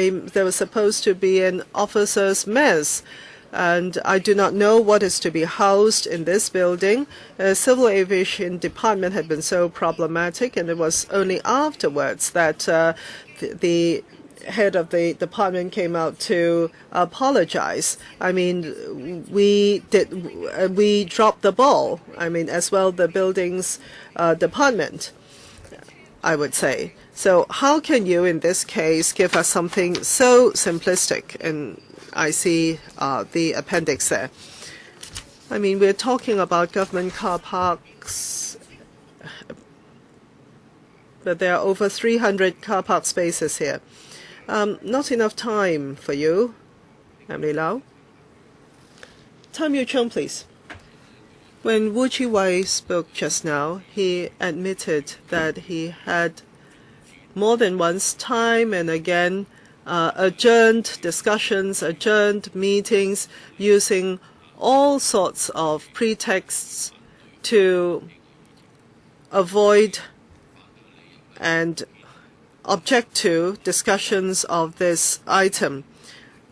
[SPEAKER 2] supposed to be an officers' mess, and I do not know what is to be housed in this building. Civil Aviation Department had been so problematic, and it was only afterwards that the head of the department came out to apologize. I mean, we dropped the ball. I mean, as well the buildings department, I would say. So how can you, in this case, give us something so simplistic? And I see the appendix there. I mean, we're talking about government car parks, but there are over 300 car park spaces here. Not enough time for you, Emily Lau. Tam Yu Chung, please. When Wu Chi-wai spoke just now, he admitted that he had more than once, time and again, adjourned discussions, adjourned meetings, using all sorts of pretexts to avoid and object to discussions of this item.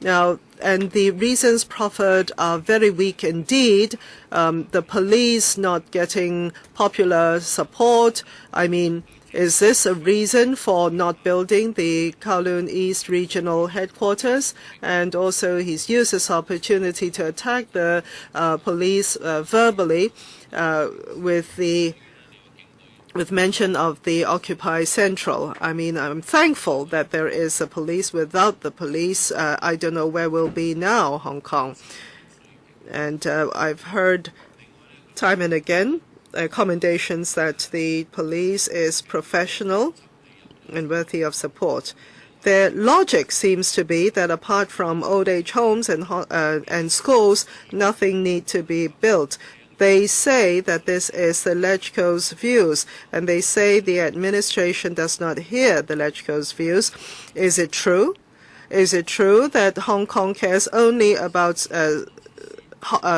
[SPEAKER 2] Now, and the reasons proffered are very weak indeed. The police not getting popular support. I mean, is this a reason for not building the Kowloon East Regional Headquarters? And also he's used this opportunity to attack the police verbally with mention of the Occupy Central. I mean, I'm thankful that there is a police. Without the police, I don't know where we'll be now, Hong Kong. And I've heard time and again commendations that the police is professional and worthy of support. Their logic seems to be that apart from old age homes and schools, nothing need to be built. They say that this is the LegCo's views, and they say the administration does not hear the LegCo's views. Is it true? Is it true that Hong Kong cares only about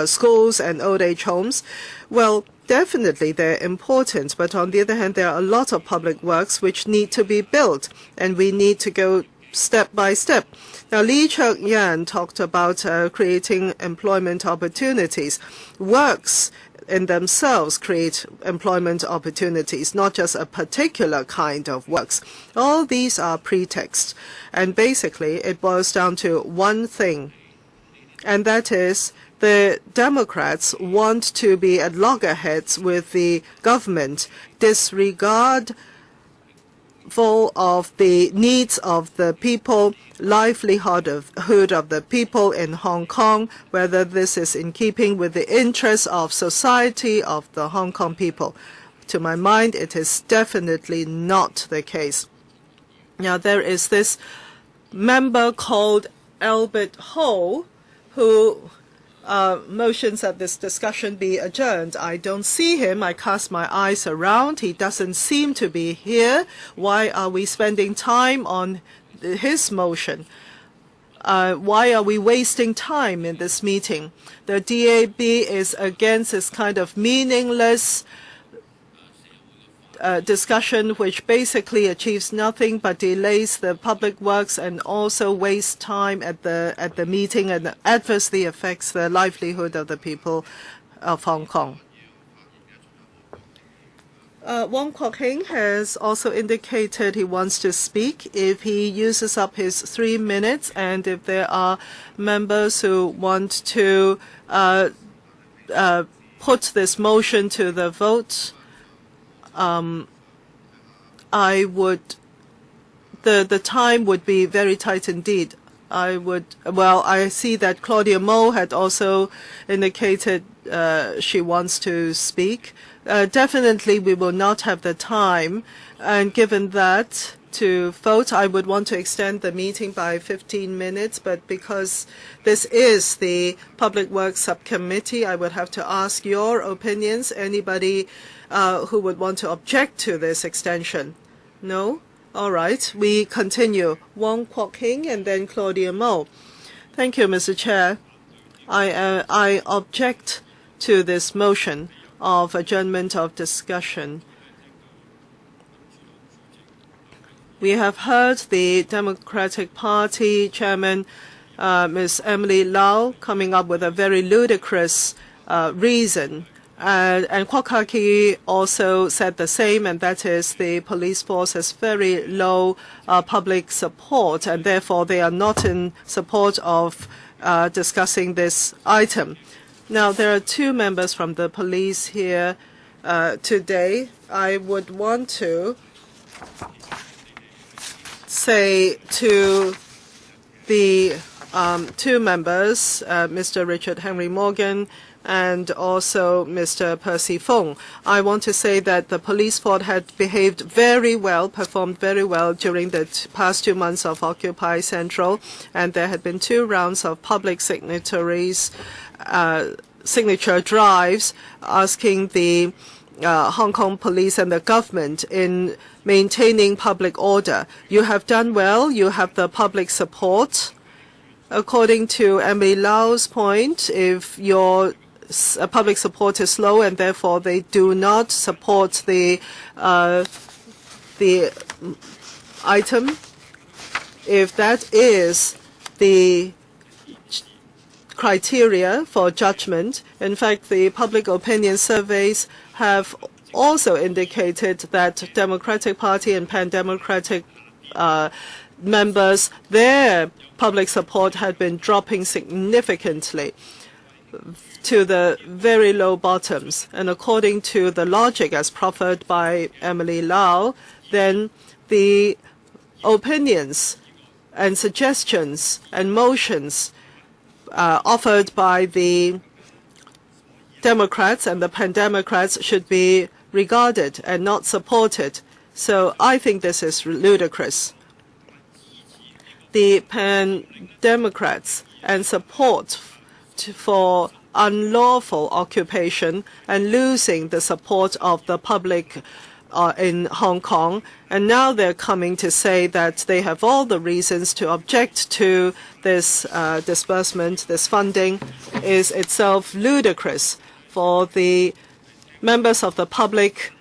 [SPEAKER 2] schools and old age homes? Well, definitely they're important, but on the other hand, there are a lot of public works which need to be built, and we need to go step by step. Now, Lee Cheuk-yan talked about creating employment opportunities. Works in themselves create employment opportunities, not just a particular kind of works. All these are pretexts. And basically, it boils down to one thing, and that is the Democrats want to be at loggerheads with the government, disregard of the needs of the people, livelihood of the people in Hong Kong, whether this is in keeping with the interests of society of the Hong Kong people. To my mind, it is definitely not the case. Now, there is this member called Albert Ho who motions that this discussion be adjourned. I don't see him. I cast my eyes around. He doesn't seem to be here. Why are we spending time on his motion? why are we wasting time in this meeting? The DAB is against this kind of meaningless discussion which basically achieves nothing but delays the public works and also wastes time at the meeting and adversely affects the livelihood of the people of Hong Kong. Wong Kwok Hing has also indicated he wants to speak. If he uses up his 3 minutes, and if there are members who want to put this motion to the vote, the time would be very tight indeed. I see that Claudia Mo had also indicated she wants to speak. Definitely we will not have the time, and given that, to vote, I would want to extend the meeting by 15 minutes, but because this is the Public Works Subcommittee, I would have to ask your opinions. Anybody who would want to object to this extension? No? All right, we continue. Wong Kwok Hing and then Claudia Mo. Thank you, Mr. Chair. I object to this motion of adjournment of discussion. We have heard the Democratic Party Chairman, Ms. Emily Lau, coming up with a very ludicrous reason. And Kwok Ha-ki also said the same, and that is the police force has very low public support, and therefore they are not in support of discussing this item. Now, there are 2 members from the police here today. I would want to say to the 2 members, Mr. Richard Henry Morgan and also Mr. Percy Fong, I want to say that the police force had behaved very well, performed very well during the past 2 months of Occupy Central, and there had been 2 rounds of public signature drives asking the Hong Kong police and the government in maintaining public order. You have done well. You have the public support. According to Emily Lau's point, if your public support is low and therefore they do not support the item, if that is the criteria for judgment. In fact, the public opinion surveys have also indicated that Democratic Party and Pan-Democratic members, their public support had been dropping significantly to the very low bottoms. And according to the logic as proffered by Emily Lau, then the opinions and suggestions and motions offered by the Democrats and the Pan-Democrats should be regarded and not supported. So I think this is ludicrous. The Pan-Democrats and support for unlawful occupation and losing the support of the public in Hong Kong, and now they're coming to say that they have all the reasons to object to this disbursement, this funding, is itself ludicrous. For the members of the public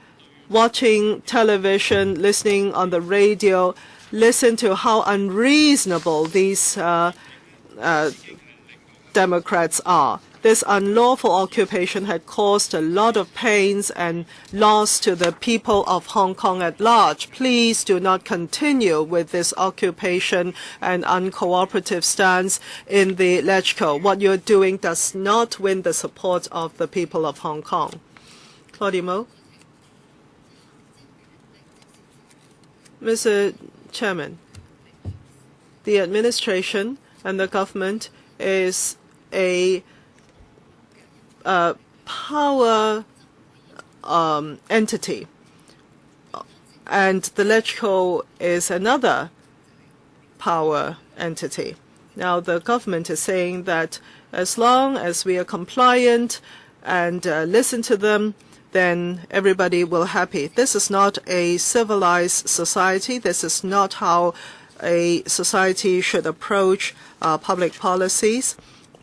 [SPEAKER 2] watching television, listening on the radio, listen to how unreasonable these Democrats are. This unlawful occupation had caused a lot of pains and loss to the people of Hong Kong at large. Please do not continue with this occupation and uncooperative stance in the LegCo. What you're doing does not win the support of the people of Hong Kong. Claudia Mo. Mr. Chairman, the administration and the government is a power entity, and the LegCo is another power entity. Now, the government is saying that as long as we are compliant and listen to them, then everybody will be happy. This is not a civilized society. This is not how a society should approach public policies.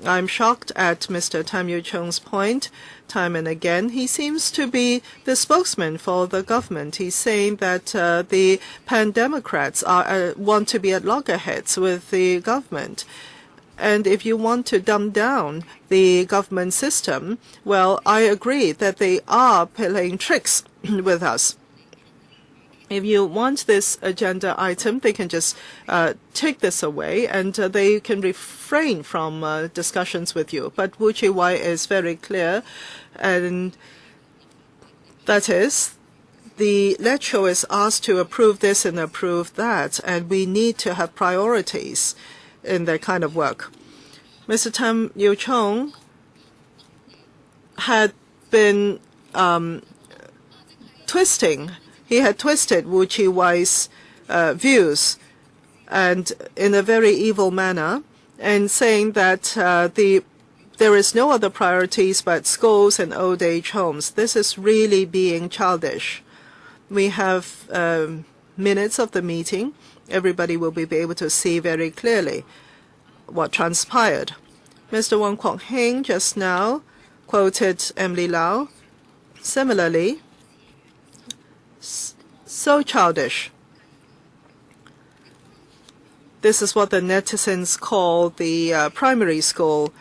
[SPEAKER 2] I'm shocked at Mr. Tam Yu-chung's point. Time and again, he seems to be the spokesman for the government. He's saying that the pan-democrats want to be at loggerheads with the government. And if you want to dumb down the government system, well, I agree that they are playing tricks with us. If you want this agenda item, they can just take this away and they can refrain from discussions with you. But Wu Chi-wai is very clear, and that is, the LegCo is asked to approve this and approve that, and we need to have priorities in that kind of work. Mr. Tam Yu-chung had been He had twisted Wu Chi-wai's views, and in a very evil manner, and saying that there is no other priorities but schools and old age homes. This is really being childish. We have minutes of the meeting. Everybody will be able to see very clearly what transpired. Mr. Wong Kwok-hing just now quoted Emily Lau. Similarly, so childish. This is what the netizens call the primary school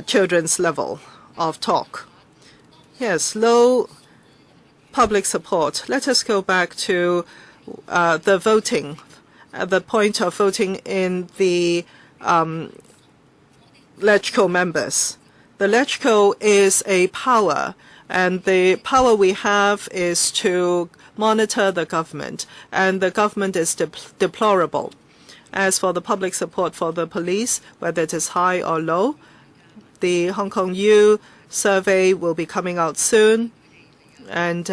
[SPEAKER 2] children's level of talk. Yes, low public support. Let us go back to the voting, the point of voting in the LegCo members. The LegCo is a power, and the power we have is to monitor the government, and the government is deplorable. As for the public support for the police, whether it is high or low, the Hong Kong U survey will be coming out soon, and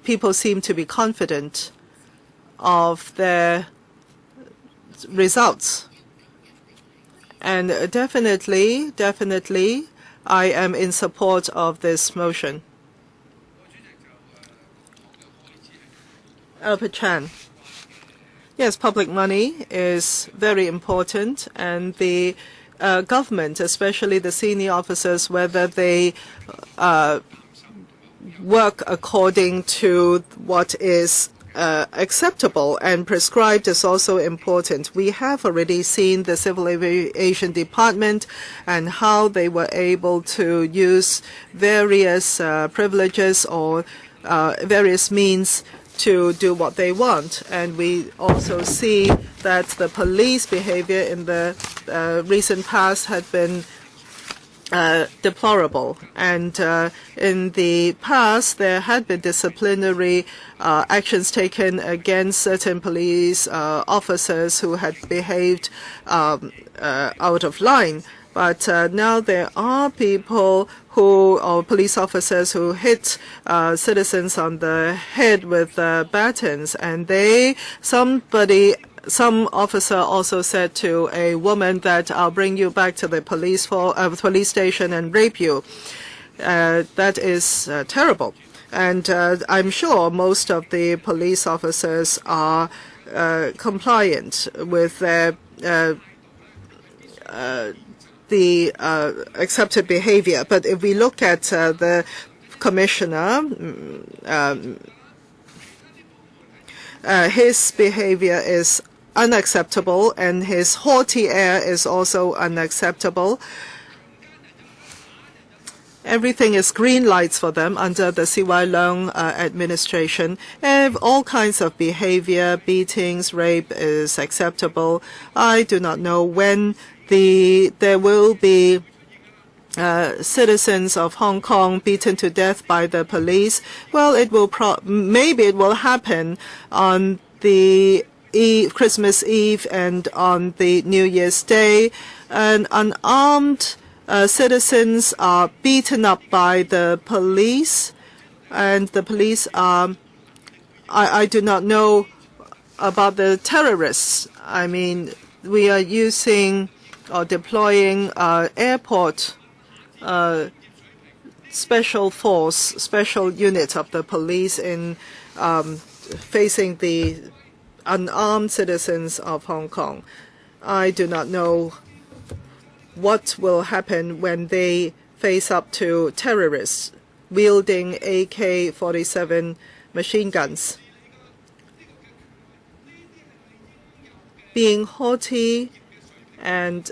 [SPEAKER 2] people seem to be confident of their results. And definitely, I am in support of this motion. Albert Chan. Yes, public money is very important, and the government, especially the senior officers, whether they work according to what is acceptable and prescribed is also important. We have already seen the Civil Aviation Department and how they were able to use various privileges or various means to do what they want. And we also see that the police behavior in the recent past had been deplorable, and in the past there had been disciplinary actions taken against certain police officers who had behaved out of line. But now there are people or police officers who hit citizens on the head with batons, and some officer also said to a woman that I'll bring you back to the police station and rape you. That is terrible. And I'm sure most of the police officers are compliant with the accepted behavior. But if we look at the commissioner, his behavior is unacceptable, and his haughty air is also unacceptable. Everything is green lights for them under the C.Y. Leung administration. And all kinds of behavior, beatings, rape is acceptable. I do not know when there will be citizens of Hong Kong beaten to death by the police. Well, maybe it will happen on the Christmas Eve and on the New Year's Day, and unarmed citizens are beaten up by the police, and the police are, I do not know about the terrorists. I mean, we are using or deploying airport special force, special unit of the police in facing the unarmed citizens of Hong Kong. I do not know what will happen when they face up to terrorists wielding AK-47 machine guns. Being haughty and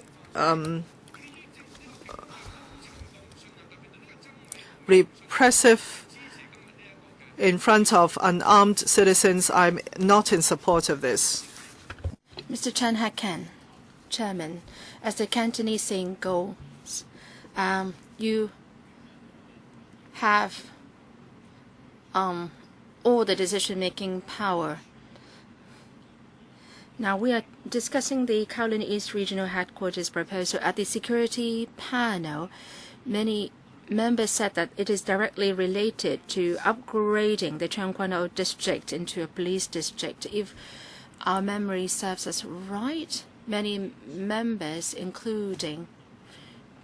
[SPEAKER 2] repressive in front of unarmed citizens, I'm not in support of this.
[SPEAKER 1] Mr. Chan Ha-Ken, Chairman, as the Cantonese saying goes, you have all the decision-making power. Now we are discussing the Kowloon East Regional Headquarters proposal. At the security panel, many members said that it is directly related to upgrading the Chang-Kwan-O district into a police district. If our memory serves us right, many members, including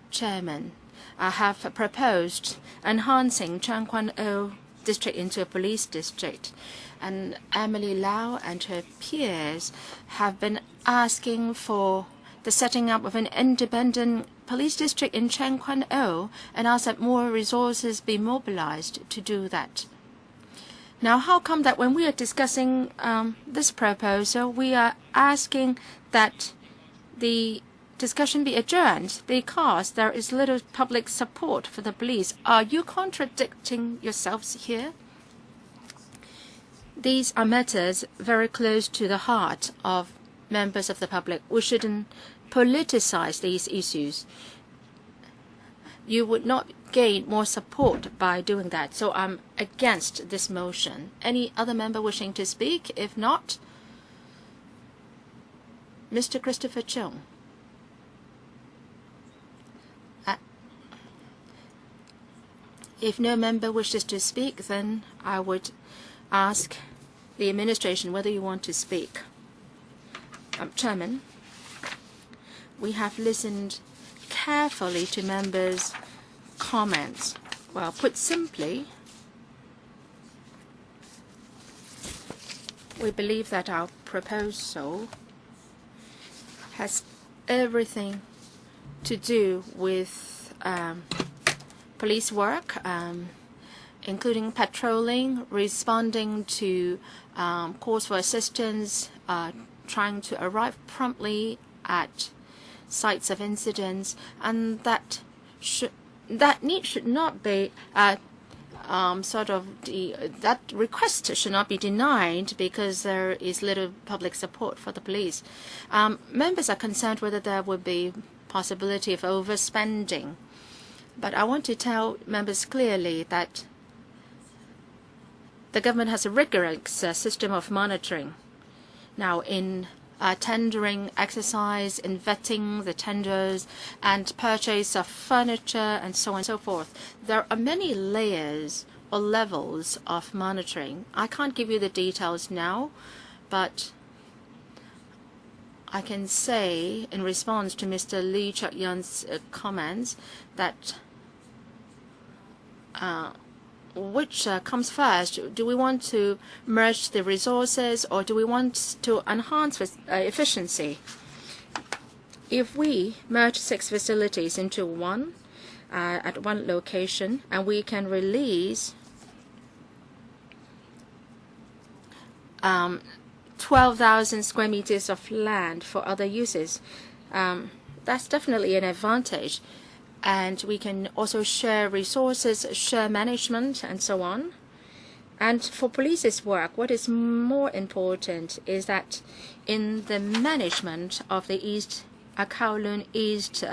[SPEAKER 1] Chairman, have proposed enhancing Chang-Kwan-O district into a police district. And Emily Lau and her peers have been asking for the setting up of an independent police district in Chang-Kwan-O and ask that more resources be mobilized to do that. Now, how come that when we are discussing this proposal, we are asking that the discussion be adjourned because there is little public support for the police? Are you contradicting yourselves here? These are matters very close to the heart of members of the public. We shouldn't politicize these issues. You would not gain more support by doing that. So I'm against this motion. Any other member wishing to speak? If not, Mr. Christopher Chung. If no member wishes to speak, then I would ask the administration whether you want to speak. Chairman, we have listened carefully to members' comments. Well, put simply, we believe that our proposal has everything to do with police work, including patrolling, responding to calls for assistance, trying to arrive promptly at sites of incidents, and that need should not be that request should not be denied because there is little public support for the police. Members are concerned whether there would be possibility of overspending, but I want to tell members clearly that the government has a rigorous system of monitoring. Now, in tendering exercise, in vetting the tenders, and purchase of furniture, and so on and so forth, there are many layers or levels of monitoring. I can't give you the details now, but I can say in response to Mr. Lee Chuk-Yun's comments that which comes first? Do we want to merge the resources or do we want to enhance efficiency? If we merge 6 facilities into one at one location and we can release 12,000 square meters of land for other uses, that's definitely an advantage. And we can also share resources, share management, and so on. And for police's work, what is more important is that in the management of the Kowloon East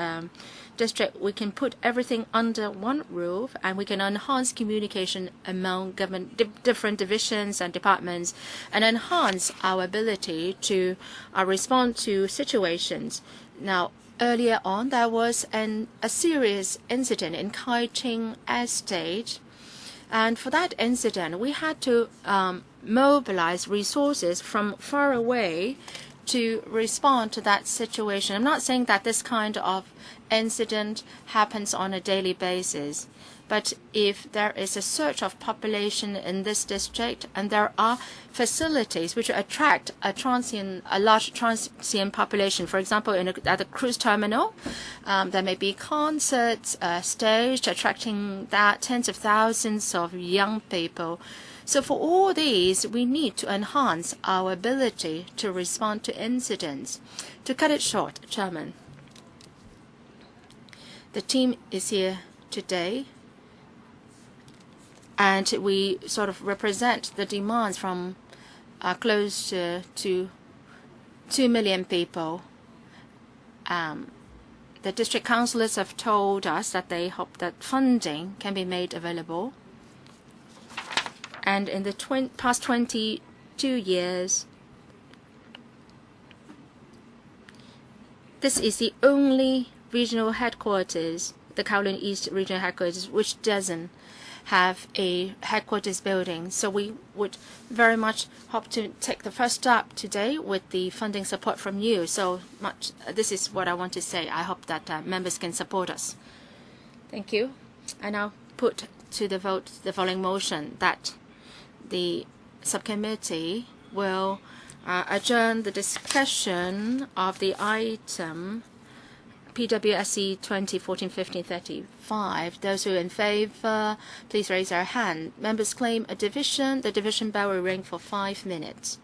[SPEAKER 1] district, we can put everything under one roof, and we can enhance communication among government different divisions and departments, and enhance our ability to respond to situations. Now, earlier on, there was a serious incident in Kai Ching Estate, and for that incident, we had to mobilize resources from far away to respond to that situation. I'm not saying that this kind of incident happens on a daily basis, but if there is a surge of population in this district and there are facilities which attract a large transient population, for example, at the cruise terminal, there may be concerts staged attracting tens of thousands of young people. So for all these, we need to enhance our ability to respond to incidents. To cut it short, Chairman, the team is here today, and we sort of represent the demands from close to 2 million people. The district councillors have told us that they hope that funding can be made available. And in the past 22 years, this is the only regional headquarters, the Kowloon East regional headquarters, which doesn't have a headquarters building. So we would very much hope to take the first step today with the funding support from you. So much. This is what I want to say. I hope that members can support us. Thank you. I now put to the vote the following motion that the subcommittee will adjourn the discussion of the item PWSC 2014-15-35. Those who are in favour, please raise their hand. Members claim a division. The division bell will ring for 5 minutes.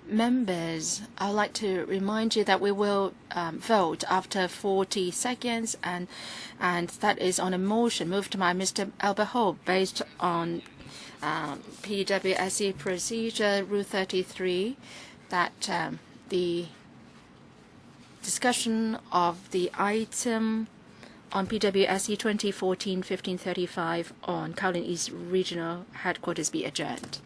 [SPEAKER 1] Members, I would like to remind you that we will vote after 40 seconds, and that is on a motion moved by Mr. Albert Ho based on PWSC procedure Rule 33, that the discussion of the item on PWSC 2014-1535 on Kowloon East Regional Headquarters be adjourned.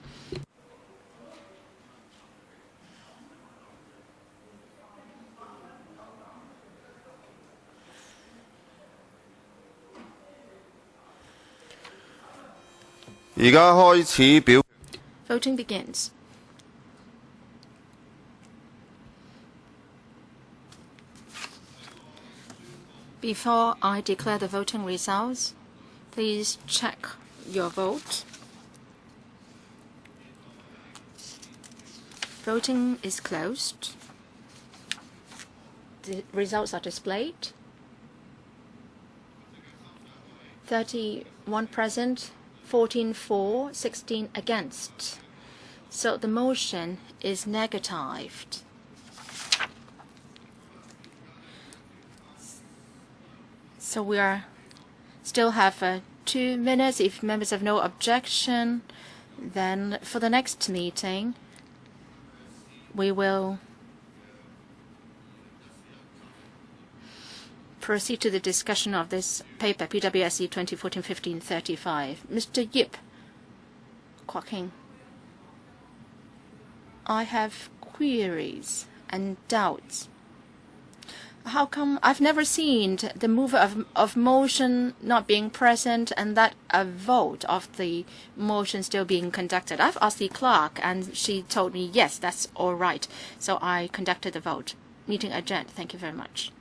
[SPEAKER 1] Voting begins. Before I declare the voting results, please check your vote. Voting is closed. The results are displayed. 31 present, 14 for, 16 against. So the motion is negatived. So we still have 2 minutes. If members have no objection, then for the next meeting, we will proceed to the discussion of this paper, PWSC 2014-1535. Mr. Yip, Kwok Hing, I have queries and doubts. How come I've never seen the mover of motion not being present and that a vote of the motion still being conducted? I've asked the clerk and she told me, yes, that's all right. So I conducted the vote. Meeting adjourned. Thank you very much.